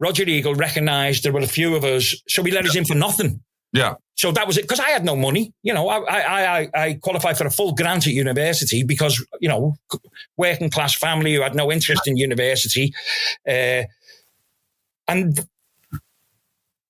Roger Eagle recognised there were a few of us. So we let us in for nothing. Yeah. So that was it. Because I had no money. I qualified for a full grant at university because, working class family who had no interest in university. And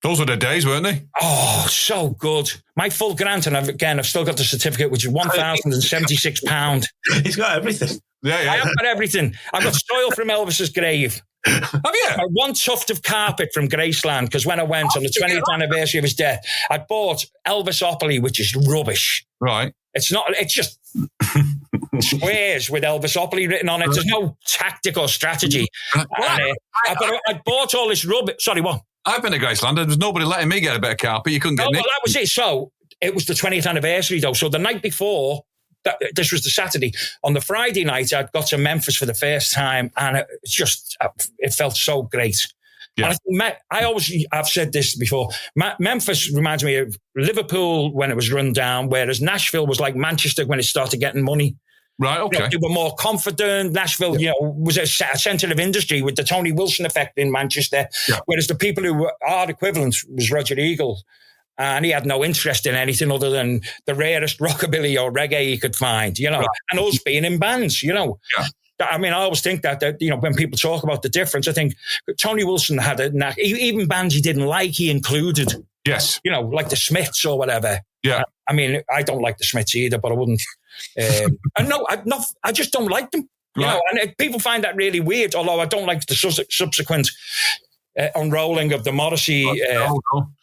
those were the days, weren't they? Oh, so good. My full grant, and I've still got the certificate, which is £1,076. He's got everything. Yeah. I have got everything. I've got soil from Elvis's grave. Have you? One tuft of carpet from Graceland, because when I went on the 20th anniversary of his death, I bought Elvisopoly, which is rubbish. Right. It's not, it's just squares with Elvisopoly written on it. There's no tactic or strategy. I bought all this rubbish. Sorry, what? I've been to Graceland. There was nobody letting me get a bit of carpet. You couldn't get me. Well, that was it. So it was the 20th anniversary, though. So the night before, this was the Saturday. On the Friday night, I'd got to Memphis for the first time, and it felt so great. Yeah. And I've said this before. Memphis reminds me of Liverpool when it was run down, whereas Nashville was like Manchester when it started getting money. Right, okay. They were more confident. Nashville, was a centre of industry with the Tony Wilson effect in Manchester, whereas the people who were art equivalent was Roger Eagle. And he had no interest in anything other than the rarest rockabilly or reggae he could find, right. And us being in bands, Yeah. I mean, I always think that when people talk about the difference, I think Tony Wilson had even bands he didn't like, he included. Yes. Like the Smiths or whatever. Yeah. I mean, I don't like the Smiths either, but I wouldn't. I just don't like them. Right. And people find that really weird, although I don't like the subsequent unrolling of the Morrissey.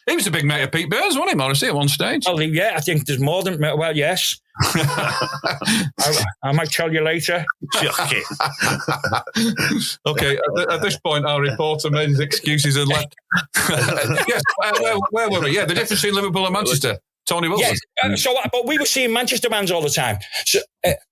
He was a big mate of Pete Burns, wasn't he, Morrissey, at one stage? Well, yeah, I think there's more than... Well, yes. I might tell you later. Okay, at this point, our reporter made his excuses and left. Yes, where were we? Yeah, the difference between Liverpool and Manchester. Tony Wilson. Yes, but we were seeing Manchester bands all the time. So,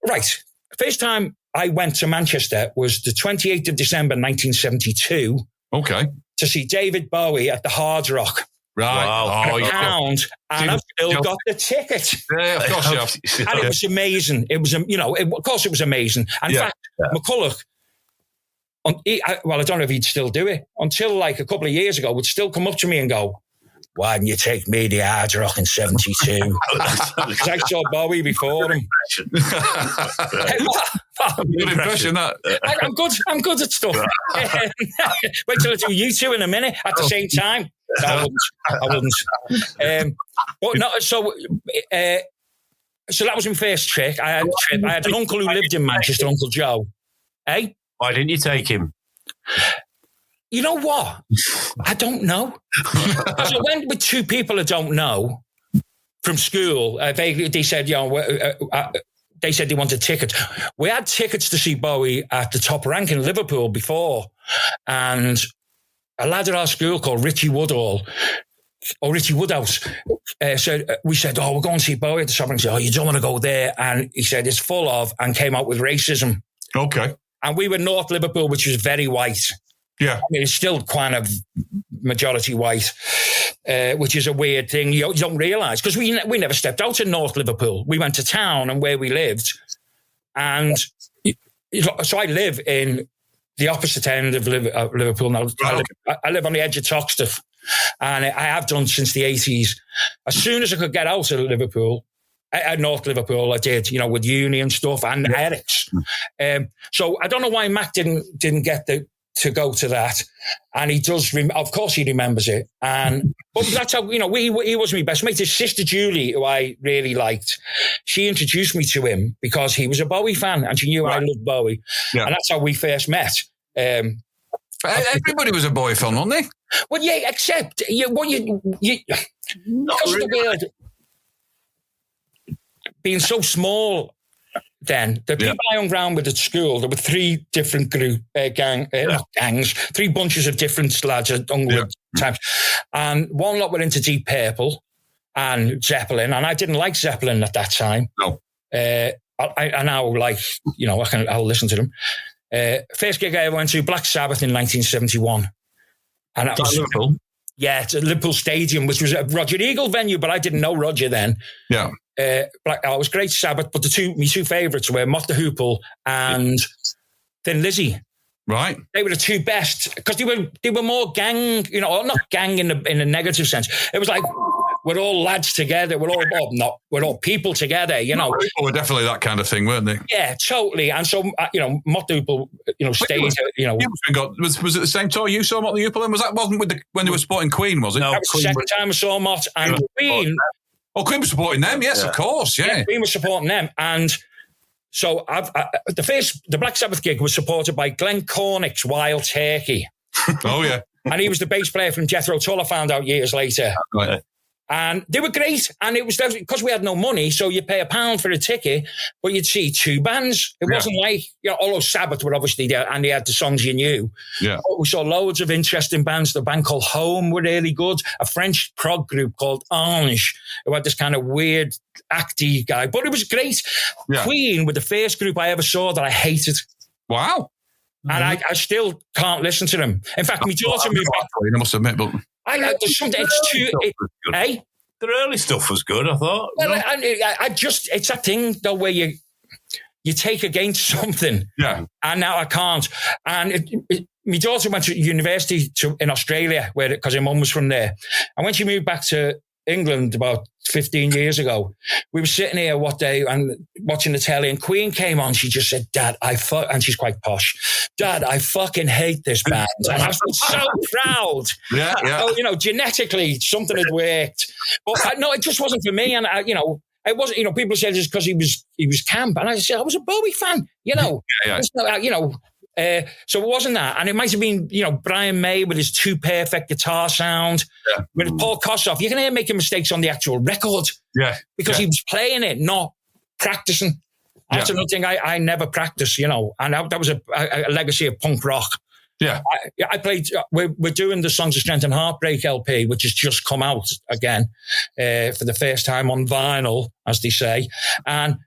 right, first time I went to Manchester was the 28th of December, 1972. Okay. To see David Bowie at the Hard Rock. Right. Wow. £1, and I've still got the ticket. Yeah, of course you have. And it was amazing. It was, of course it was amazing. And in fact, McCulloch, I don't know if he'd still do it, until like a couple of years ago, would still come up to me and go, why didn't you take me to Hard Rock in 72? Because I saw Bowie before him. Good impression, that. I'm good at stuff. Wait till I do you two in a minute at the same time. No, I wouldn't. But no, so that was my first trick. I had an uncle who lived in Manchester, Uncle Joe. Eh? Why didn't you take him? You know what? I don't know. So I went with two people I don't know from school. They said, they said they wanted tickets. We had tickets to see Bowie at the Top Rank in Liverpool before, and a lad at our school called Richie Woodhouse said, we said, we're going to see Bowie at the Top Rank. He said, you don't want to go there. And he said, it's full of, and came out with racism. Okay. And we were North Liverpool, which was very white. Yeah. I mean, it's still kind of majority white, which is a weird thing. You don't realise, because we never stepped out in North Liverpool. We went to town and where we lived. And so I live in the opposite end of Liverpool now. I live on the edge of Toxteth, and I have done since the 80s. As soon as I could get out of Liverpool, at North Liverpool, I did, with uni and stuff, and Eric's. So I don't know why Mac didn't get to go to that, and he does. Of course, he remembers it, but that's how he was my best mate. His sister Julie, who I really liked, she introduced me to him because he was a Bowie fan, and she knew I loved Bowie, and that's how we first met. Everybody was a Bowie fan, wasn't they? Well, yeah, except because of the word being so small. Then the people I hung around with at school, there were three different gangs, three bunches of different lads at Ungwood times, and one lot were into Deep Purple and Zeppelin, and I didn't like Zeppelin at that time. No, I now like I'll listen to them. First gig I ever went to, Black Sabbath in 1971, and that was Liverpool. Yeah, it's a Liverpool Stadium, which was a Roger Eagle venue, but I didn't know Roger then. Yeah. It was great Sabbath, but my two favourites were Mott the Hoople and Thin Lizzy. Right. They were the two best because they were more gang, not gang in a negative sense. It was like we're all lads together. We're all people together. People were definitely that kind of thing, weren't they? Yeah, totally. And so Mott the Hoople, stayed. Was it the same tour you saw Mott the Hoople? And wasn't when they were supporting Queen? Was it? No, that was the second time I saw Mott and Queen. Oh, Queen was supporting them, yes, of course, yeah. Queen was supporting them, and so the Black Sabbath gig was supported by Glenn Cornick's Wild Turkey. Oh yeah, and he was the bass player from Jethro Tull. I found out years later. Right. And they were great. And it was because we had no money, so you'd pay £1 for a ticket, but you'd see two bands. It wasn't like, although Sabbath were obviously there and they had the songs you knew. Yeah. But we saw loads of interesting bands. The band called Home were really good. A French prog group called Ange, who had this kind of weird acty guy. But it was great. Yeah. Queen were the first group I ever saw that I hated. Wow. And I still can't listen to them. In fact, my daughter moved back. I must admit, but there's something. It's too. The early stuff was good, I thought. Well, it's that thing though where you take against something. Yeah. And now I can't. And my daughter went to university in Australia because her mum was from there. And when she moved back to England about 15 years ago, we were sitting here one day and watching the telly, and Queen came on. She just said, "Dad, and she's quite posh. Dad, I fucking hate this band." And I was so proud. Yeah. So, genetically something had worked, but no, it just wasn't for me. And it wasn't. People said it's because he was camp, and I said I was a Bowie fan. Yeah. So it wasn't that. And it might have been, Brian May with his too perfect guitar sound. Yeah. With Paul Kossoff, you can hear him making mistakes on the actual record. Yeah. Because he was playing it, not practicing. That's another thing I never practiced, and that was a legacy of punk rock. Yeah. I played, we're doing the Songs of Strength and Heartbreak LP, which has just come out again for the first time on vinyl, as they say. And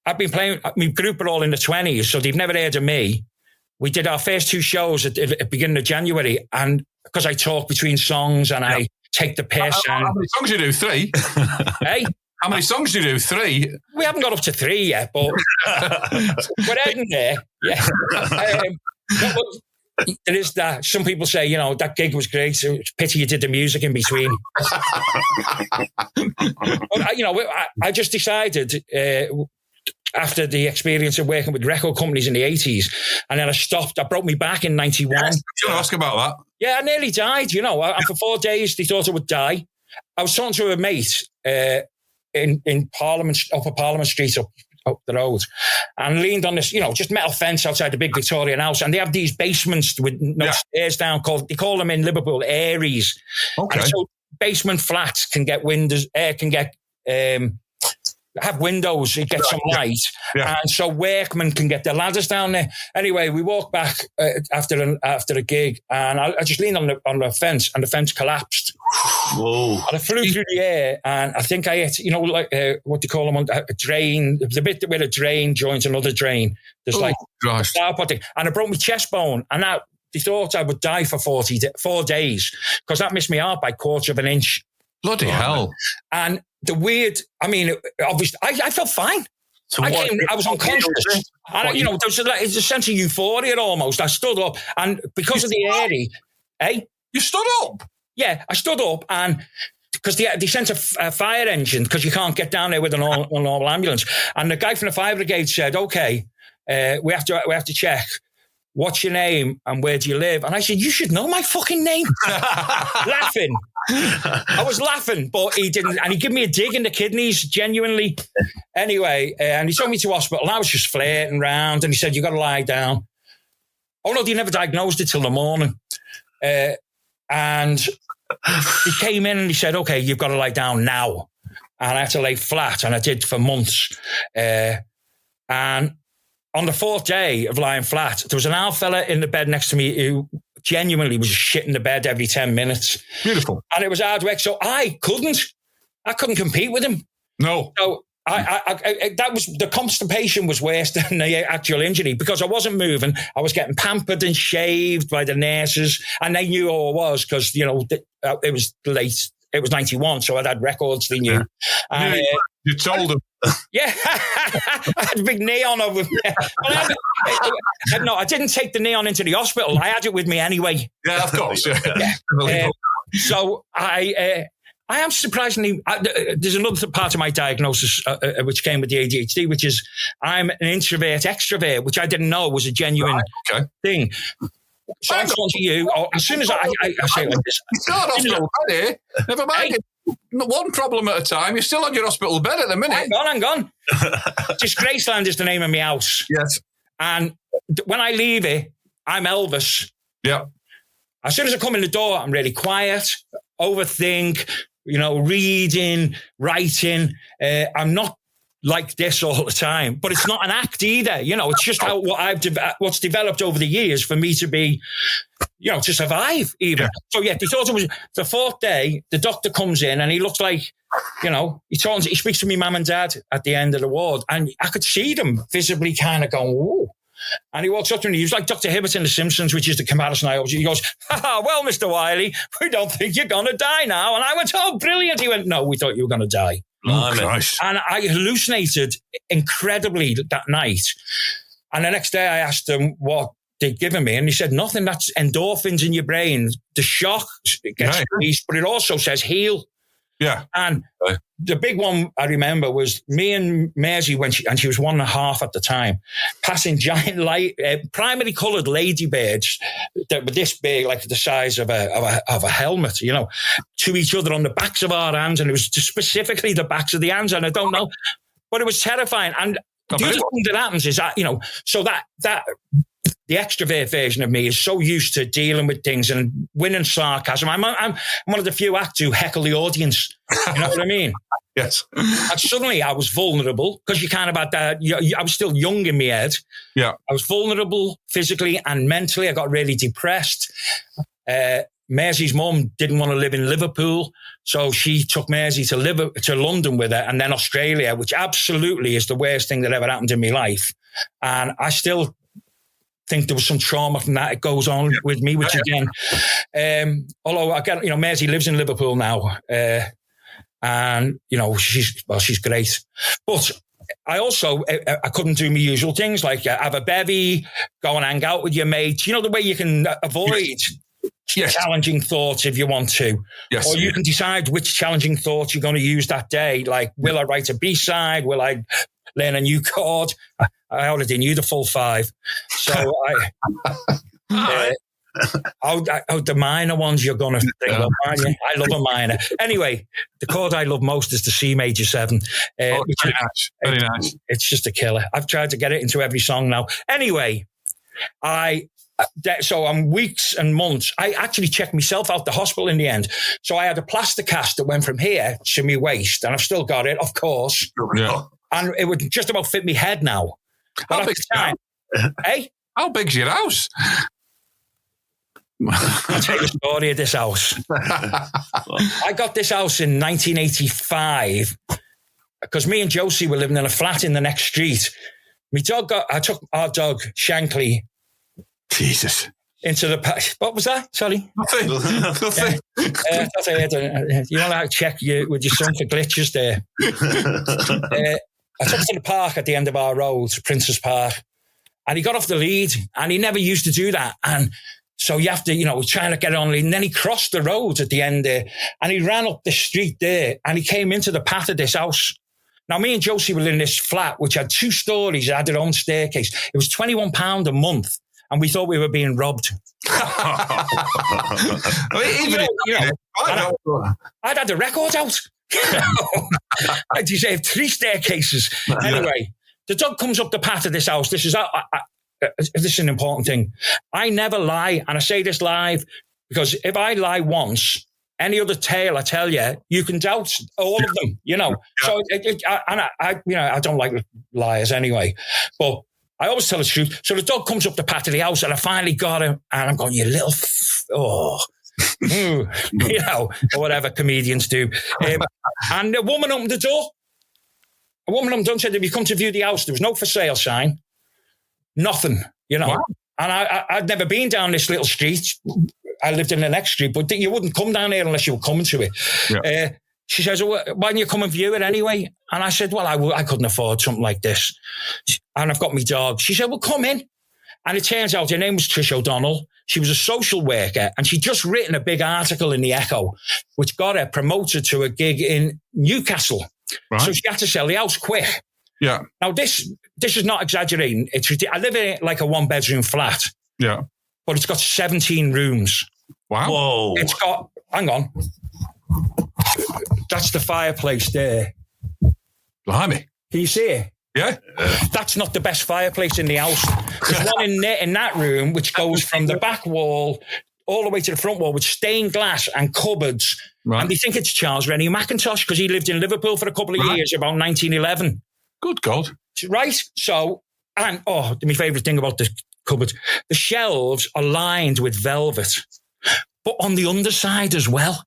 I've been playing, my group are all in the 20s, so they've never heard of me. We did our first 2 shows at the beginning of January, and because I talk between songs and I take the piss. How many songs do you do? 3? Hey? How many songs do you do? 3? We haven't got up to 3 yet, but we're heading there. Yeah. There is that. Some people say, that gig was great. So it's a pity you did the music in between. But, I just decided after the experience of working with record companies in the 80s, and then I stopped. I broke my back in 91. Yes, I was ask about that. Yeah, I nearly died, and for 4 days they thought I would die. I was talking to a mate in Parliament, Upper Parliament Street up the road, and leaned on this, just metal fence outside the big Victorian house, and they have these basements with no stairs down. They call them in Liverpool Aries. Okay. And so basement flats can get windows, have windows, it gets some light, and so workmen can get their ladders down there. Anyway, we walked back after a gig, and I just leaned on the fence, and the fence collapsed. Whoa! And I flew through the air, and I think I hit, what do you call them? A drain. The bit where a drain joins another drain. There's and I broke my chest bone, and they thought I would die for 4 days because that missed me out by 1/4 of an inch. Bloody hell! And the weird, obviously, I felt fine. So I was unconscious. And, there's a sense of euphoria almost. I stood up, and because of the airy, You stood up? Yeah, I stood up, and because they sent a fire engine, because you can't get down there with a normal ambulance. And the guy from the fire brigade said, okay, we have to check. What's your name and where do you live? And I said, you should know my fucking name. Laughing. I was laughing, but he didn't. And he gave me a dig in the kidneys, genuinely. Anyway, and he took me to hospital. And I was just flirting around, and he said, you got to lie down. Oh, no, they never diagnosed it till the morning. And he came in and he said, okay, you've got to lie down now. And I had to lay flat, and I did for months. And on the 4th day of lying flat, there was an old fella in the bed next to me who genuinely was shitting the bed every 10 minutes. Beautiful. And it was hard work. So I couldn't compete with him. No. So that was, the constipation was worse than the actual injury because I wasn't moving. I was getting pampered and shaved by the nurses, and they knew who I was because, it was late. It was 91, so I'd had records they knew. And, you told them. Yeah, I had a big neon over me. No, I didn't take the neon into the hospital. I had it with me anyway. Yeah, of course. Yeah. So I am surprisingly. There's another part of my diagnosis which came with the ADHD, which is I'm an introvert extrovert, which I didn't know was a genuine thing. So I'm talking to you. As soon as I say it like this, you're still on hospital bed here. Never mind. One problem at a time. You're still on your hospital bed at the minute. Hang on. Disgraceland is the name of my house. Yes. And when I leave it, I'm Elvis. Yeah. As soon as I come in the door, I'm really quiet, overthink, reading, writing. I'm not like this all the time, but it's not an act either. It's just what's developed over the years for me to be, to survive even. Yeah. So they thought it was the 4th day. The doctor comes in and he looks like, he speaks to me mum and dad at the end of the ward, and I could see them visibly kind of going, whoa. And he walks up to me. He was like Dr. Hibbert in The Simpsons, which is the comparison I always use. He goes, well, Mr. Wylie, we don't think you're going to die now. And I went, oh, brilliant. He went, no, we thought you were going to die. Oh, Christ. And I hallucinated incredibly that night. And the next day I asked him what they'd given me, and he said, nothing, that's endorphins in your brain. The shock gets released, but it also says heal. Yeah. And the big one I remember was me and Maisie, she was 1.5 at the time, passing giant primary coloured ladybirds that were this big, like the size of a helmet, to each other on the backs of our hands, and it was specifically the backs of the hands, and I don't know, but it was terrifying. And the other thing that happens is that so that the extrovert version of me is so used to dealing with things and winning sarcasm. I'm one of the few actors who heckle the audience. You know what I mean? Yes. And suddenly I was vulnerable because you kind of had that. I was still young in my head. Yeah. I was vulnerable physically and mentally. I got really depressed. Maisie's mum didn't want to live in Liverpool, so she took Maisie to London with her, and then Australia, which absolutely is the worst thing that ever happened in my life. And I still think there was some trauma from that. It goes on with me, which again, although I get, Maisie lives in Liverpool now. And, she's great. But I also, I couldn't do my usual things like have a bevy, go and hang out with your mates. You know, the way you can avoid challenging thoughts if you want to. Yes. Or you can decide which challenging thoughts you're going to use that day. Like, will I write a B-side? Will I learn a new chord? I already knew the full 5. So the minor ones you're going to think, well, I love a minor. Anyway, the chord I love most is the C major 7. Very nice. It's just a killer. I've tried to get it into every song now. Anyway, so I'm weeks and months. I actually checked myself out the hospital in the end. So I had a plaster cast that went from here to my waist, and I've still got it, of course. Yeah. And it would just about fit me head now. How big's your house? Hey? How big's your house? I'll tell you the story of this house. I got this house in 1985 because me and Josie were living in a flat in the next street. I took our dog, Shankly, Jesus. into the... What was that? Sorry? Nothing. That's it. You want to check with your son for glitches there. I took him to the park at the end of our road, Princess Park, and he got off the lead, and he never used to do that. And so you have to, trying to get on, and then he crossed the road at the end there, and he ran up the street there, and he came into the path of this house. Now, me and Josie were in this flat, which had 2 stories, it had their own staircase. It was £21 a month, and we thought we were being robbed. I'd had the record out. I deserved 3 staircases. Anyway, the dog comes up the path of this house. This is an important thing. I never lie, and I say this live because if I lie once, any other tale I tell you, you can doubt all of them. So I don't like liars anyway, but I always tell the truth. So the dog comes up the path of the house, and I finally got him, and I'm going, you little or whatever comedians do. And a woman opened the door. A woman opened the door and said, "Have you come to view the house?" There was no for sale sign. Nothing, Wow. And I'd never been down this little street. I lived in the next street, but you wouldn't come down here unless you were coming to it. Yeah. She says, "Well, why don't you come and view it anyway?" And I said, "Well, I couldn't afford something like this. And I've got my dog." She said, "Well, come in." And it turns out her name was Trish O'Donnell. She was a social worker, and she'd just written a big article in the Echo, which got her promoted to a gig in Newcastle. Right. So she had to sell the house quick. Yeah. Now, this is not exaggerating. I live in like a 1-bedroom flat. Yeah. But it's got 17 rooms. Wow. Whoa. It's got, hang on. That's the fireplace there. Blimey. Can you see it? Yeah. That's not the best fireplace in the house. There's one in that room which goes from the back wall all the way to the front wall with stained glass and cupboards. Right. And they think it's Charles Rennie Mackintosh because he lived in Liverpool for a couple of years, about 1911. Good God. Right? So, and my favourite thing about the cupboard, the shelves are lined with velvet, but on the underside as well.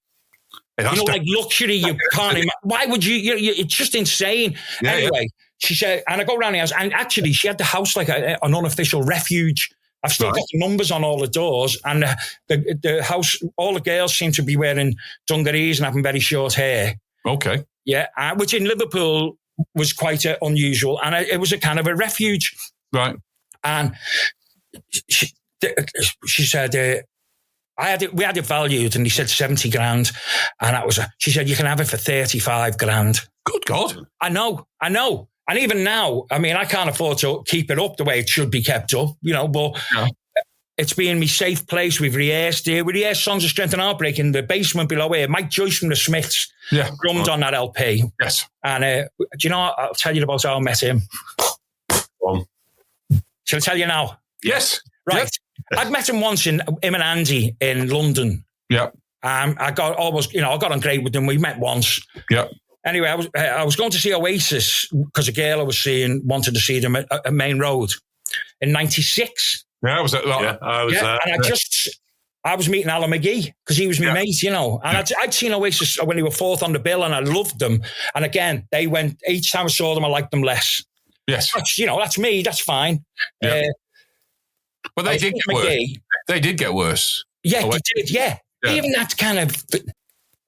Like luxury, you can't imagine. Why would you it's just insane. Yeah, anyway, she said, and I go around the house, and actually she had the house like an unofficial refuge. I've still got the numbers on all the doors, and the house, all the girls seem to be wearing dungarees and having very short hair. Okay. Yeah, which in Liverpool was quite unusual, and it was a kind of a refuge. Right. And she said, we had it valued, and he said 70 grand. And she said, you can have it for 35 grand. Good God. I know. And even now, I mean, I can't afford to keep it up the way it should be kept up, but it's been my safe place. We've rehearsed here. We rehearsed Songs of Strength and Heartbreak in the basement below here. Mike Joyce from the Smiths drummed on that LP. Yes. And do you know, I'll tell you about how I met him. Shall I tell you now? Yes. Right. Yeah. I'd met him once him and Andy in London. Yeah. I got on great with them. We met once. Yeah. Anyway, I was going to see Oasis because a girl I was seeing wanted to see them at Main Road in '96. Yeah, I was at that. Yeah, I was there. And I was meeting Alan McGee because he was my mate, you know. And I'd seen Oasis when they were fourth on the bill, and I loved them. And again, they went, each time I saw them, I liked them less. Yes. That's me. That's fine. Yeah. But they did get worse. They did get worse. Yeah, they did, yeah. Even that kind of,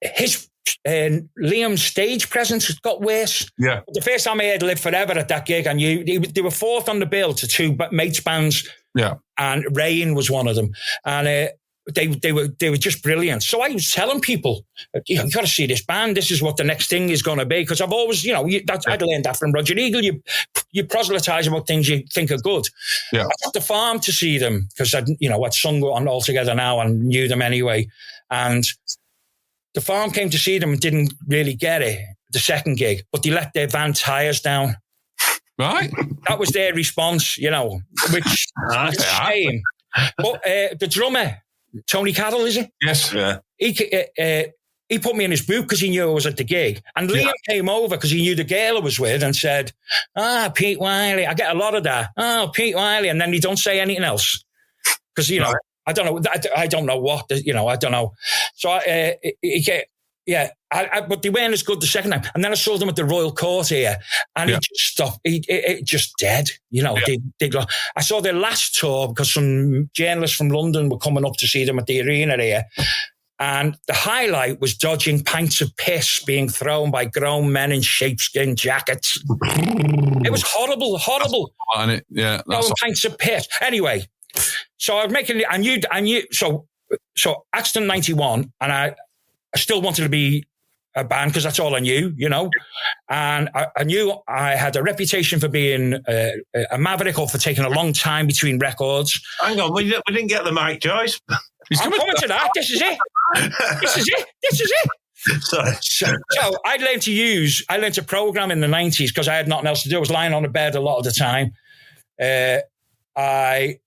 his Liam's stage presence got worse. Yeah. The first time I heard Live Forever at that gig, I knew they were fourth on the bill to two mates bands. Yeah. And Rain was one of them. And they were just brilliant. So I was telling people, you got to see this band. This is what the next thing is going to be. Because I've always, I'd learned that from Roger Eagle. You proselytise about things you think are good. Yeah. I took the Farm to see them because I'd sung on All Together Now and knew them anyway. And the Farm came to see them and didn't really get it, the second gig, but they let their van tyres down. Right. That was their response, which is a shame. But the drummer, Tony Carroll, is it? Yes. Yeah. He put me in his boot because he knew I was at the gig. And Liam came over because he knew the girl I was with and said, Pete Wylie. I get a lot of that. Oh, Pete Wylie. And then he don't say anything else. Because, right. I don't know. I don't know what, I don't know. So, but they weren't as good the second time. And then I saw them at the Royal Court here and it just stopped. It just dead, I saw their last tour because some journalists from London were coming up to see them at the arena here. And the highlight was dodging pints of piss being thrown by grown men in sheepskin jackets. It was horrible. Yeah. Throwing pints of piss. Anyway. So I was making it, I knew, so Axton 91, and I still wanted to be a band because that's all I knew, and I knew I had a reputation for being a maverick or for taking a long time between records. Hang on, we didn't get the Mike Joyce. I'm coming to that. This is it. Sorry. So I learned to program in the 90s because I had nothing else to do. I was lying on a bed a lot of the time. I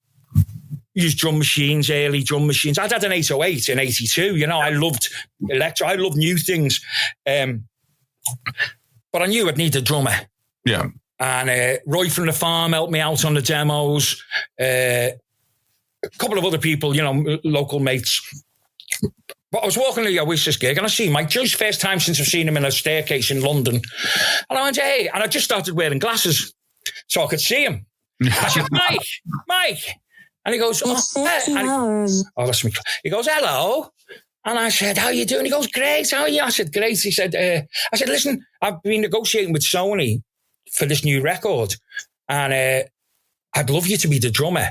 used early drum machines. I'd had an 808 in 82. I loved electro. I loved new things. But I knew I'd need a drummer. Yeah. And Roy from the Farm helped me out on the demos. A couple of other people, local mates. But I was walking to the Oasis gig and I see Mike Joyce, first time since I've seen him in a staircase in London. And I went, hey, and I just started wearing glasses so I could see him. I said, Mike. And he goes, that's me. He goes, hello. And I said, how you doing? He goes, great. How are you? I said, great. He said, I said, listen, I've been negotiating with Sony for this new record. And I'd love you to be the drummer.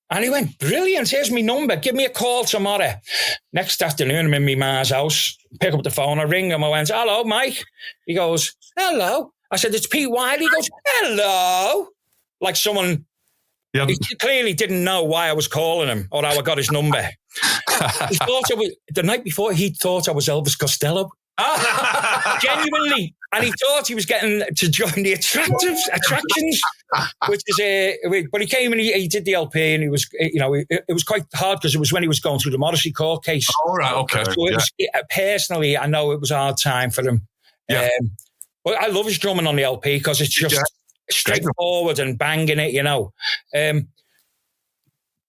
And he went, brilliant. Here's my number. Give me a call tomorrow. Next afternoon, I'm in my ma's house. Pick up the phone. I ring him. I went, hello, Mike. He goes, hello. I said, it's Pete Wylie. He goes, hello. Like someone... Yep. He clearly didn't know why I was calling him or how I got his number. The night before, he thought I was Elvis Costello. Genuinely. And he thought he was getting to join the attractions, which is but he came and he did the LP and he was, it was quite hard because it was when he was going through the Morrissey court case. All right, okay. So it was, personally, I know it was a hard time for him. Yeah. But I love his drumming on the LP because it's just... straightforward and banging it,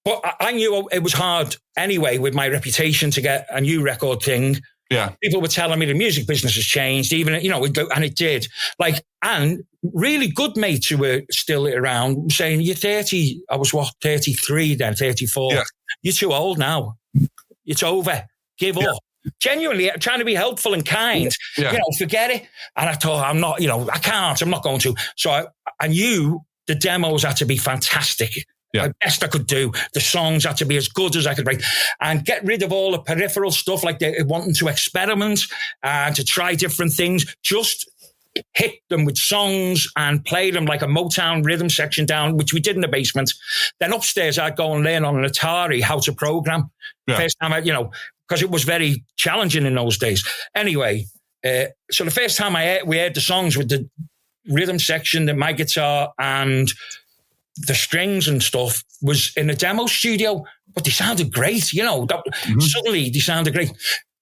But I knew it was hard anyway with my reputation to get a new record thing. Yeah. People were telling me the music business has changed, even, and it did. And really good mates who were still around saying, you're 30. I was 33 then, 34. Yeah. You're too old now. It's over. Give up. Genuinely trying to be helpful and kind, forget it. And I thought, I'm not, I'm not going to. So I knew the demos had to be fantastic. The best I could do. The songs had to be as good as I could write and get rid of all the peripheral stuff like they wanting to experiment and to try different things. Just hit them with songs and play them like a Motown rhythm section down, which we did in the basement. Then upstairs, I'd go and learn on an Atari how to program. First time because it was very challenging in those days. Anyway, so the first time we heard the songs with the rhythm section, my guitar and the strings and stuff was in a demo studio, but they sounded great, you know. Suddenly they sounded great.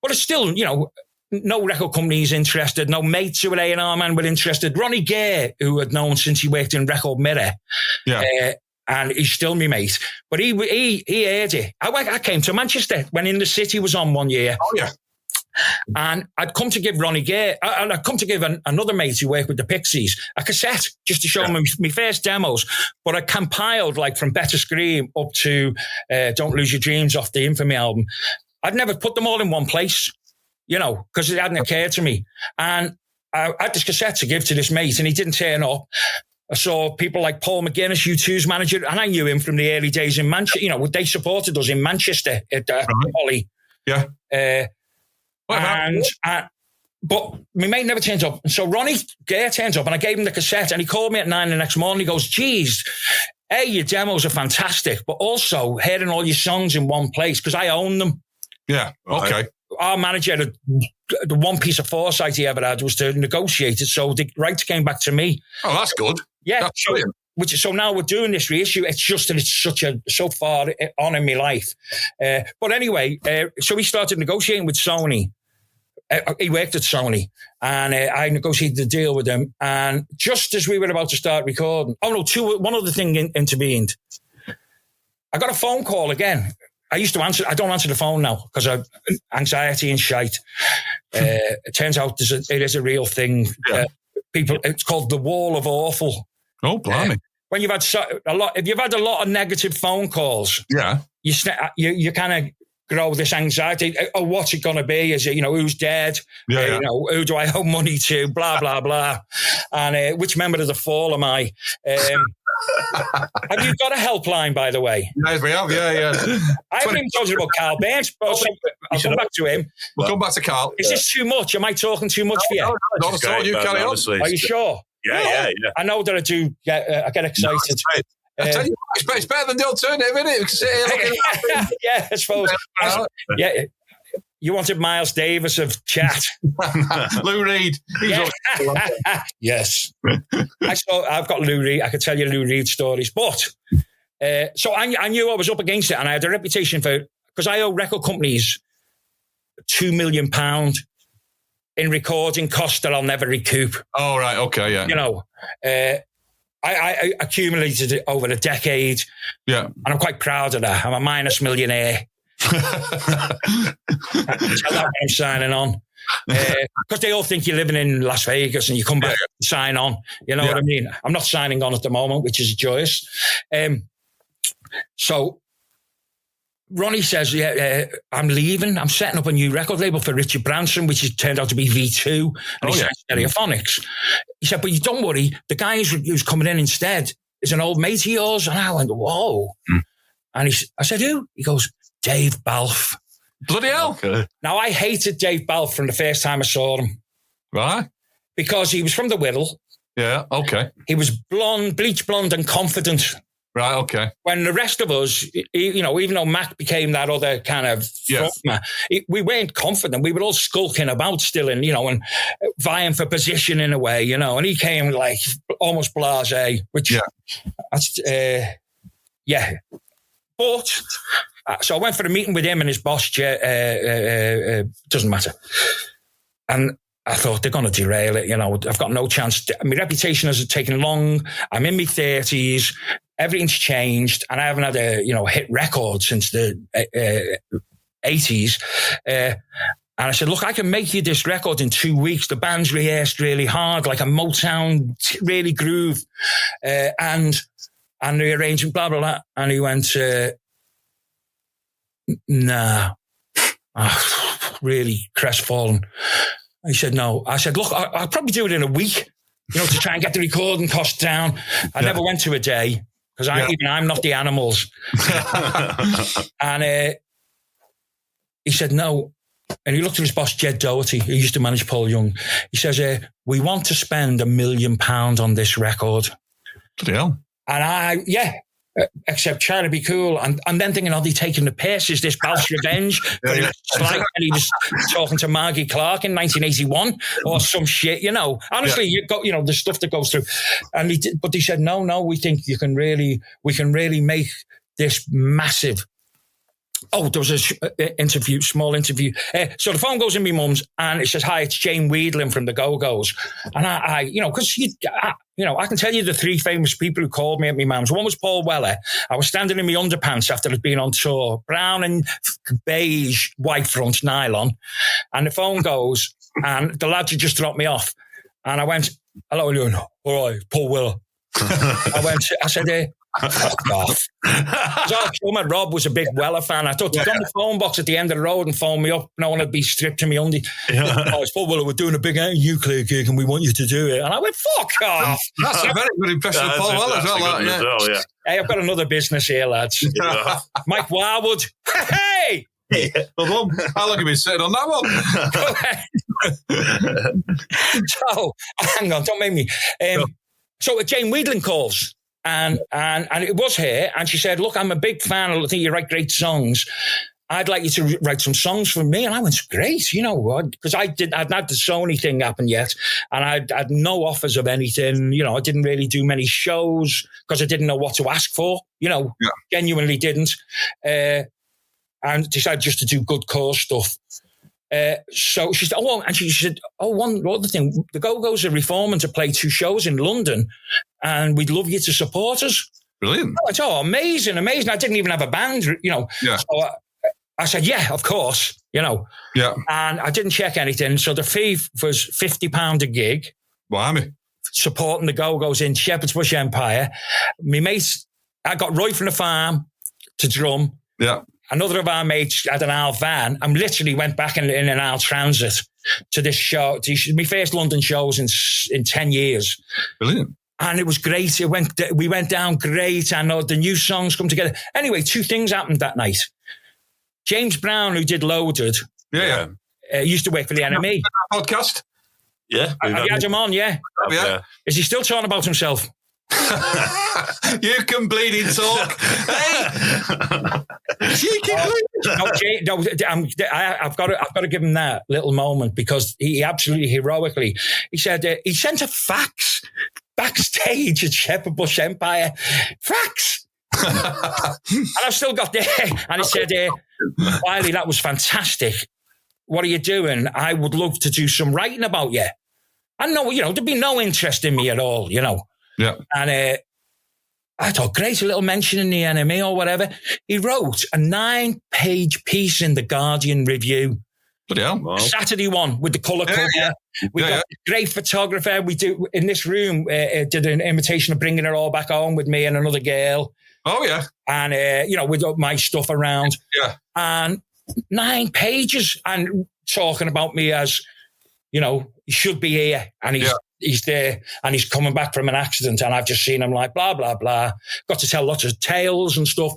But it's still, you know, no record companies interested, no mates who were A&R man were interested. Ronnie Gay, who I'd known since he worked in Record Mirror, and he's still my mate, but he heard it. I came to Manchester when In the City was on one year. Oh, yeah. And I'd come to give Ronnie Gay, and I'd come to give another mate who worked with the Pixies a cassette just to show him my first demos. But I compiled, like, from Better Scream up to Don't Lose Your Dreams off the Infamy album. I'd never put them all in one place, you know, because it hadn't occurred to me. And I had this cassette to give to this mate, and he didn't turn up. I saw people like Paul McGuinness, U2's manager, and I knew him from the early days in Manchester. You know, they supported us in Manchester at Holly. Yeah. But my mate never turns up. And so Ronnie Gay turns up, and I gave him the cassette, and he called me at 9 the next morning. He goes, geez, your demos are fantastic, but also hearing all your songs in one place, because I own them. Yeah, okay. Our manager, the one piece of foresight he ever had was to negotiate it, so the rights came back to me. Oh, that's good. Yeah. That's brilliant. So now we're doing this reissue. It's just that it's so far on in my life. But anyway, so we started negotiating with Sony. He worked at Sony, and I negotiated the deal with him. And just as we were about to start recording, one other thing intervened. I got a phone call again. I used to answer. I don't answer the phone now because of anxiety and shite. It turns out it is a real thing. Yeah. It's called the Wall of Awful. Oh, blimey. When you've had if you've had a lot of negative phone calls, you kind of grow this anxiety. Oh, what's it going to be? Is it, you know, who's dead? You know, who do I owe money to? Blah, blah, blah. And which member of the Fall am I? Have you got a helpline, by the way? Yes, we have, yeah. I haven't even told you about Carl Burns, but I'll come back to him. We'll come back to Carl. Is this too much? Am I talking too much for you? Not at all. You carry on. Are you sure? Yeah. I know that I do I get excited. I tell you what, it's better than the alternative, isn't it? We can sit here looking at yeah, I suppose. Yeah. You wanted Miles Davis of chat. Lou Reed. Yes. I've got Lou Reed. I could tell you Lou Reed stories. But, so I knew I was up against it, and I had a reputation because I owe record companies £2 million in recording costs that I'll never recoup. Oh, right. Okay, yeah. You know, I accumulated it over a decade. Yeah. And I'm quite proud of that. I'm a minus millionaire. Tell that when I'm signing on. Because they all think you're living in Las Vegas and you come back and sign on. You know what I mean? I'm not signing on at the moment, which is joyous. So Ronnie says, I'm leaving. I'm setting up a new record label for Richard Branson, which has turned out to be V2. And he said, Stereophonics. He said, but you don't worry. The guy who's coming in instead is an old mate of yours. And I went, whoa. And I said, who? He goes, Dave Balfe. Bloody hell. Okay. Now, I hated Dave Balfe from the first time I saw him. Right. Because he was from the Whittle. Yeah, okay. He was blonde, bleach blonde and confident. Right, okay. When the rest of us, you know, even though Mac became that other kind of frontman, we weren't confident. We were all skulking about still and, you know, and vying for position in a way, you know. And he came like almost blasé, which, But, so I went for a meeting with him and his boss, doesn't matter. And I thought, they're going to derail it, you know. I've got no chance. My reputation has taken long. I'm in my 30s. Everything's changed. And I haven't had a, hit record since the 80s. And I said, look, I can make you this record in 2 weeks. The band's rehearsed really hard, like a Motown, really groove. And the arrangement, blah, blah, blah. And he went, nah. Really crestfallen. He said, no. I said, look, I'll probably do it in a week, to try and get the recording costs down. I never went to a day because I'm not the Animals. And he said, no. And he looked at his boss, Jed Doherty, who used to manage Paul Young. He says, we want to spend £1 million on this record. Bloody hell. And except trying to be cool. And then thinking, they're taking the piss? Is this Bal's Revenge? But and he was talking to Margie Clark in 1981 or some shit, Honestly, you've got, the stuff that goes through. And but he said, no, we think we can really make this massive. Oh, there was a small interview. So the phone goes in my mum's and it says, "Hi, it's Jane Weedling from the Go-Go's." And I because I can tell you the three famous people who called me at my mum's. One was Paul Weller. I was standing in my underpants after I'd been on tour, brown and beige white front nylon. And the phone goes and the lads had just dropped me off. And I went, "Hello, Leon. All right, Paul Weller." I said, fuck off. Rob was a big Weller fan. I thought he'd on the phone box at the end of the road and phone me up. No one would be stripped to me undie. It's Paul Weller, we're doing a big nuclear gig and we want you to do it. And I went, fuck off. That's a very good impression of Paul Weller as well. Hey, I've got another business here, lads. Mike Warwood. Hey! How long have you been sitting on that one? So, hang on, don't make me. So Jane Weedling calls. And it was her, and she said, "Look, I'm a big fan. I think you write great songs. I'd like you to write some songs for me." And I went, "Great, because I'd not had the Sony thing happen yet, and I'd had no offers of anything. I didn't really do many shows because I didn't know what to ask for. Genuinely didn't. And decided just to do good cause stuff." So she said, one other thing, the Go-Go's are reforming to play 2 shows in London and we'd love you to support us. Brilliant. It's amazing. I didn't even have a band, So I said, yeah, of course, Yeah. And I didn't check anything. So the fee was £50 a gig. Blimey. Supporting the Go-Go's in Shepherd's Bush Empire. My mates, I got Roy from the Farm to drum. Yeah. Another of our mates had an Al van and literally went back in an Al Transit to this show. My first London shows in 10 years. Brilliant. And it was great. We went down great. I know the new songs come together. Anyway, 2 things happened that night. James Brown, who did Loaded, used to work for the NME. Podcast? Yeah. Have you had him on, yeah? Yeah. Is he still talking about himself? You can bleeding talk. Hey, I've got to give him that little moment because he absolutely heroically. He said he sent a fax backstage at Shepherd Bush Empire. Fax. And I've still got there. And he said, "Wylie, that was fantastic. What are you doing? I would love to do some writing about you." I know, there'd be no interest in me at all, Yeah. And I thought, great, a little mention in the NME or whatever. He wrote a 9-page piece in the Guardian Review. Bloody hell. Wow. Saturday one with the colour cover. Yeah. We got a great photographer. We do in this room, did an invitation of bringing it all back home with me and another girl. Oh, yeah. And, with my stuff around. Yeah. And 9 pages and talking about me as, he should be here. And he's there and he's coming back from an accident and I've just seen him like blah, blah, blah. Got to tell lots of tales and stuff.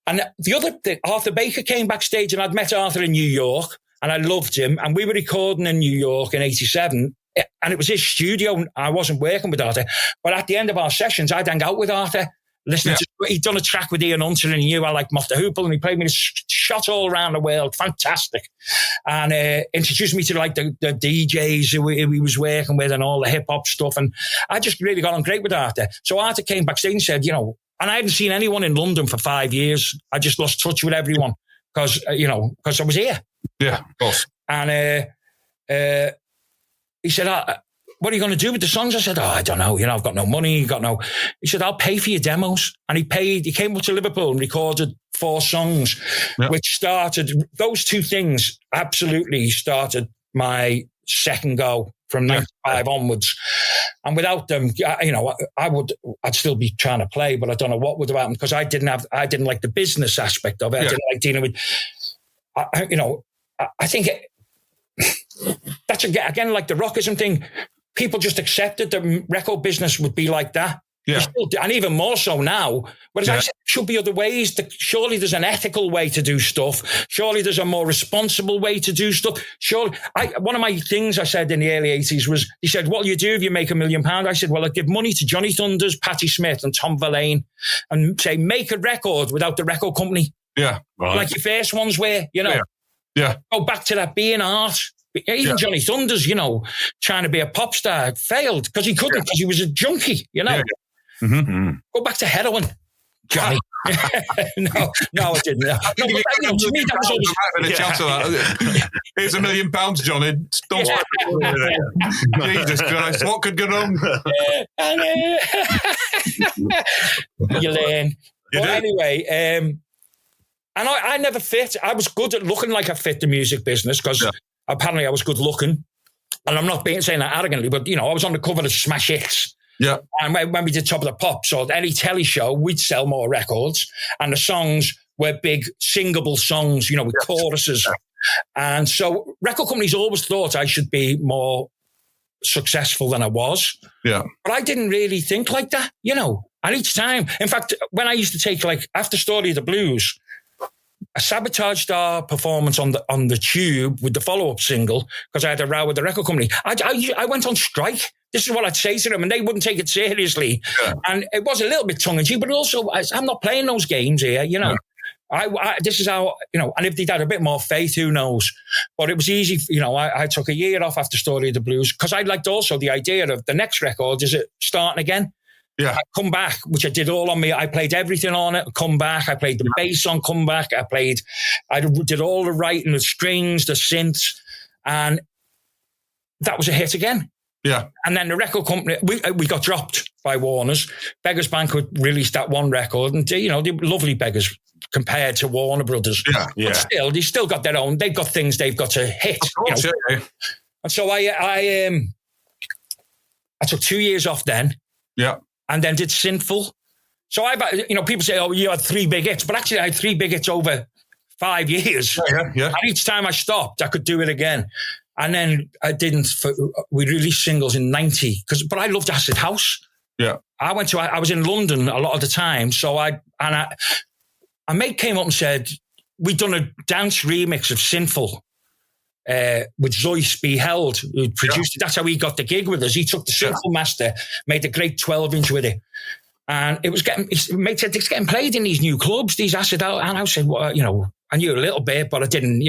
And the other thing, Arthur Baker came backstage and I'd met Arthur in New York and I loved him. And we were recording in New York in 87 and it was his studio. I wasn't working with Arthur. But at the end of our sessions, I'd hang out with Arthur. Listening to, he'd done a track with Ian Hunter and he knew I liked Moff the Hoople and he played me this shot all around the world. Fantastic. And introduced me to like the DJs who he was working with and all the hip hop stuff. And I just really got on great with Arthur. So Arthur came backstage and said, and I hadn't seen anyone in London for 5 years. I just lost touch with everyone because I was here. Yeah, of course. And he said, what are you going to do with the songs? I said, I don't know. I've got no money. He said, I'll pay for your demos. And he came up to Liverpool and recorded 4 songs, which started, those 2 things absolutely started my second go from 95 onwards. And without them, I'd still be trying to play, but I don't know what would have happened because I didn't like the business aspect of it. I didn't like dealing with, I think that's again, like the rockism thing. People just accepted the record business would be like that. Yeah. And even more so now. Whereas I said, there should be other ways. Surely there's an ethical way to do stuff. Surely there's a more responsible way to do stuff. Surely, one of my things I said in the early 80s was, he said, what will you do if you make £1 million? I said, well, I'd give money to Johnny Thunders, Patti Smith and Tom Verlaine and say, make a record without the record company. Yeah. Right. Like your first ones were, Yeah. Go back to that being art. Even Johnny Thunders, trying to be a pop star, failed because he couldn't because he was a junkie, Yeah. Mm-hmm. Go back to heroin, Johnny. no, I didn't. No, but, to me, that was always... Here's £1 million, Johnny. Don't Jesus Christ, what could go wrong? You learn. But anyway, and I never fit. I was good at looking like I fit the music business because apparently I was good looking. And I'm not saying that arrogantly, but, I was on the cover of Smash Hits. Yeah. And when we did Top of the Pops or any telly show, we'd sell more records. And the songs were big, singable songs, with choruses. And so record companies always thought I should be more successful than I was. Yeah. But I didn't really think like that, And each time, in fact, when I used to take, after Story of the Blues, I sabotaged our performance on the Tube with the follow-up single because I had a row with the record company. I went on strike. This is what I'd say to them, and they wouldn't take it seriously. Yeah. And it was a little bit tongue-in-cheek, but also I'm not playing those games here, Yeah. This is how, and if they'd had a bit more faith, who knows? But it was easy, I took a year off after Story of the Blues because I liked also the idea of the next record, is it starting again? Yeah. I Come Back, which I did all on me. I played everything on it. Come Back. I played the bass on Come Back. I did all the writing, the strings, the synths, and that was a hit again. Yeah. And then the record company, we got dropped by Warner's. Beggars Banquet released that one record, and they're lovely Beggars compared to Warner Brothers. Yeah. But still, they still got their own. They've got things they've got to hit. Of course, And so I took 2 years off then. Yeah. And then did Sinful. So people say, oh, you had 3 big hits. But actually, I had 3 big hits over 5 years. Yeah. And each time I stopped, I could do it again. And then I didn't. We released singles in 90. But I loved Acid House. Yeah. I was in London a lot of the time. So a mate came up and said, we'd done a dance remix of Sinful. With Zoyce Beheld, who produced it. That's how he got the gig with us. He took the Sinful master, made a great 12-inch with it. And it was mate said, it's getting played in these new clubs, these Acid House. And I said, well, I knew a little bit, but I didn't,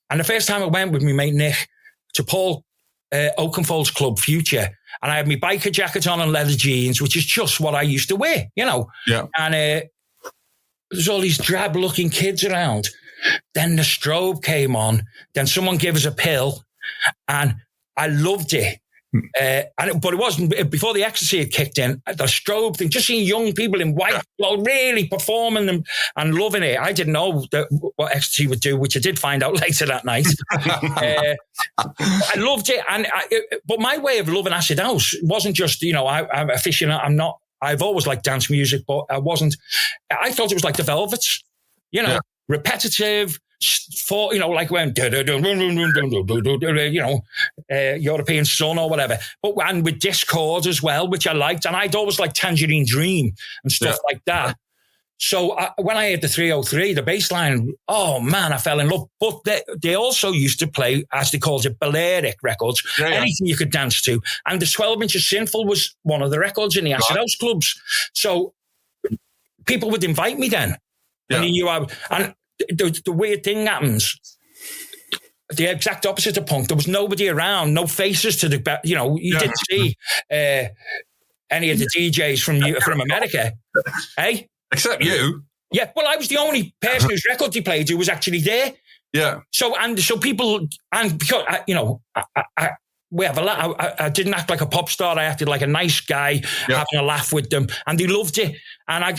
And the first time I went with my mate Nick to Paul Oakenfold's club, Future, and I had my biker jacket on and leather jeans, which is just what I used to wear, Yeah. And there's all these drab-looking kids around. Then the strobe came on. Then someone gave us a pill, and I loved it. But it wasn't before the ecstasy had kicked in. The strobe thing, just seeing young people in white, really performing them and loving it. I didn't know what ecstasy would do, which I did find out later that night. I loved it, but my way of loving Acid House wasn't just I'm aficionado. I've always liked dance music, but I wasn't. I thought it was like the Velvets, repetitive. Like when European Sun or whatever, and with discord as well, which I liked, and I'd always liked Tangerine Dream and stuff like that. So when I heard the 303, the bass line, oh man, I fell in love. But they also used to play, as they called it, Balearic records, anything you could dance to. And the 12-inch of Sinful was one of the records in the Acid House clubs. So people would invite me then. And the weird thing happens. The exact opposite of punk. There was nobody around, no faces to the, you didn't see any of the DJs from America. Hey? Except you. Yeah, well, I was the only person whose record he played who was actually there. Yeah. So people, and because, we have a lot. I didn't act like a pop star. I acted like a nice guy, having a laugh with them, and they loved it. And I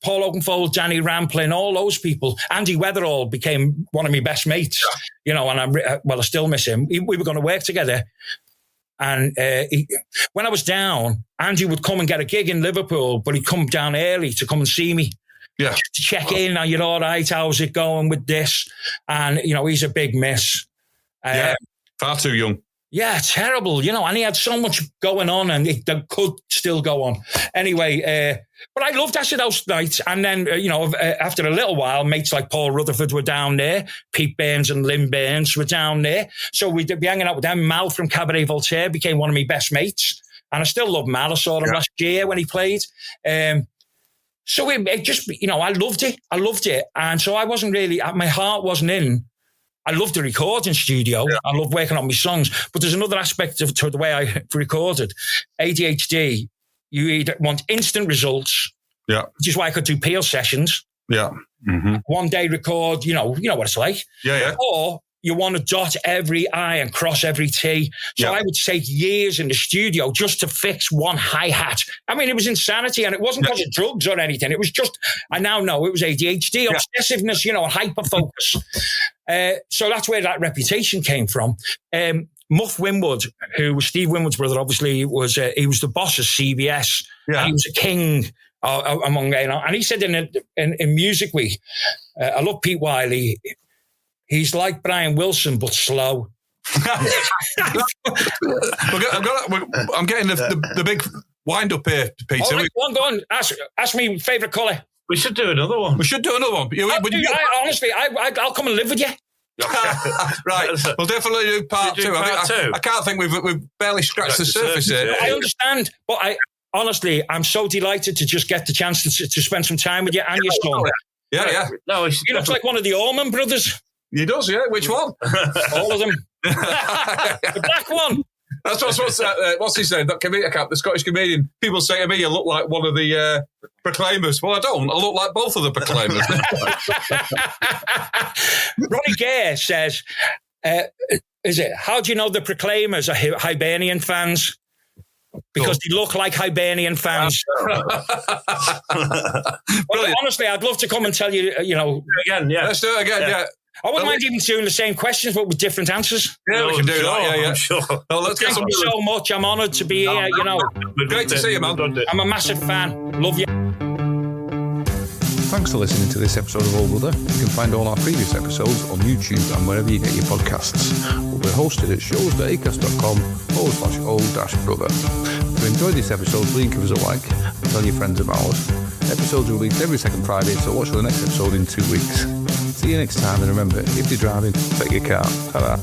Paul Oakenfold, Danny Rampling, all those people. Andy Weatherall became one of my best mates. And I still miss him. We were going to work together. And when I was down, Andy would come and get a gig in Liverpool, but he'd come down early to come and see me. Yeah. To check in, are you all right? How's it going with this? And, he's a big miss. Far too young. Yeah, terrible, and he had so much going on and it could still go on. Anyway, but I loved Acid House nights. And then, after a little while, mates like Paul Rutherford were down there. Pete Burns and Lynn Burns were down there. So we'd be hanging out with them. Mal from Cabaret Voltaire became one of my best mates. And I still love Mal. I saw him last year when he played. So it just, I loved it. I loved it. And so I wasn't really, my heart wasn't in. I love the recording studio. Yeah. I love working on my songs. But there's another aspect to the way I recorded. ADHD, you either want instant results, which is why I could do Peel sessions. Yeah. Mm-hmm. One day record, you know what it's like. Yeah. Or you want to dot every I and cross every T. So I would take years in the studio just to fix one hi-hat. I mean, it was insanity, and it wasn't because of drugs or anything. It was just, I now know it was ADHD, obsessiveness, hyper-focus. So that's where that reputation came from. Muff Winwood, who was Steve Winwood's brother, obviously, he was the boss of CBS. Yeah. And he was a king among, and he said in Music Week, I love Pete Wylie. He's like Brian Wilson, but slow. I'm getting the big wind up here, Peter. All right, go on. Ask me favourite colour. We should do another one. Honestly, I'll come and live with you. Right, we'll definitely do part two. I can't think we've barely scratched the surface here. I understand, but honestly, I'm so delighted to just get the chance to spend some time with you and your son. Yeah. No, he looks like one of the Allman brothers. He does, yeah. Which one? All of them. The black one. That's what's his name? That comedian, the Scottish comedian. People say to me, you look like one of the Proclaimers. Well, I don't. I look like both of the Proclaimers. Ronnie Gare says, how do you know the Proclaimers are Hibernian fans? Because they look like Hibernian fans. Well, honestly, I'd love to come and tell you, Again, yeah. Let's do it again, yeah. I wouldn't mind even doing the same questions, but with different answers. Yeah, we can do that. Yeah. I'm sure. Well, let's get Thank you so much. I'm honoured to be here. Great to see you, man. I'm a massive fan. Love you. Thanks for listening to this episode of Old Brother. You can find all our previous episodes on YouTube and wherever you get your podcasts. We're hosted at shows.acast.com/old-brother. If you enjoyed this episode, please give us a like and tell your friends about us. Episodes are released every second Friday, so watch for the next episode in 2 weeks. See you next time, and remember, if you're driving, take your car. Ta-da.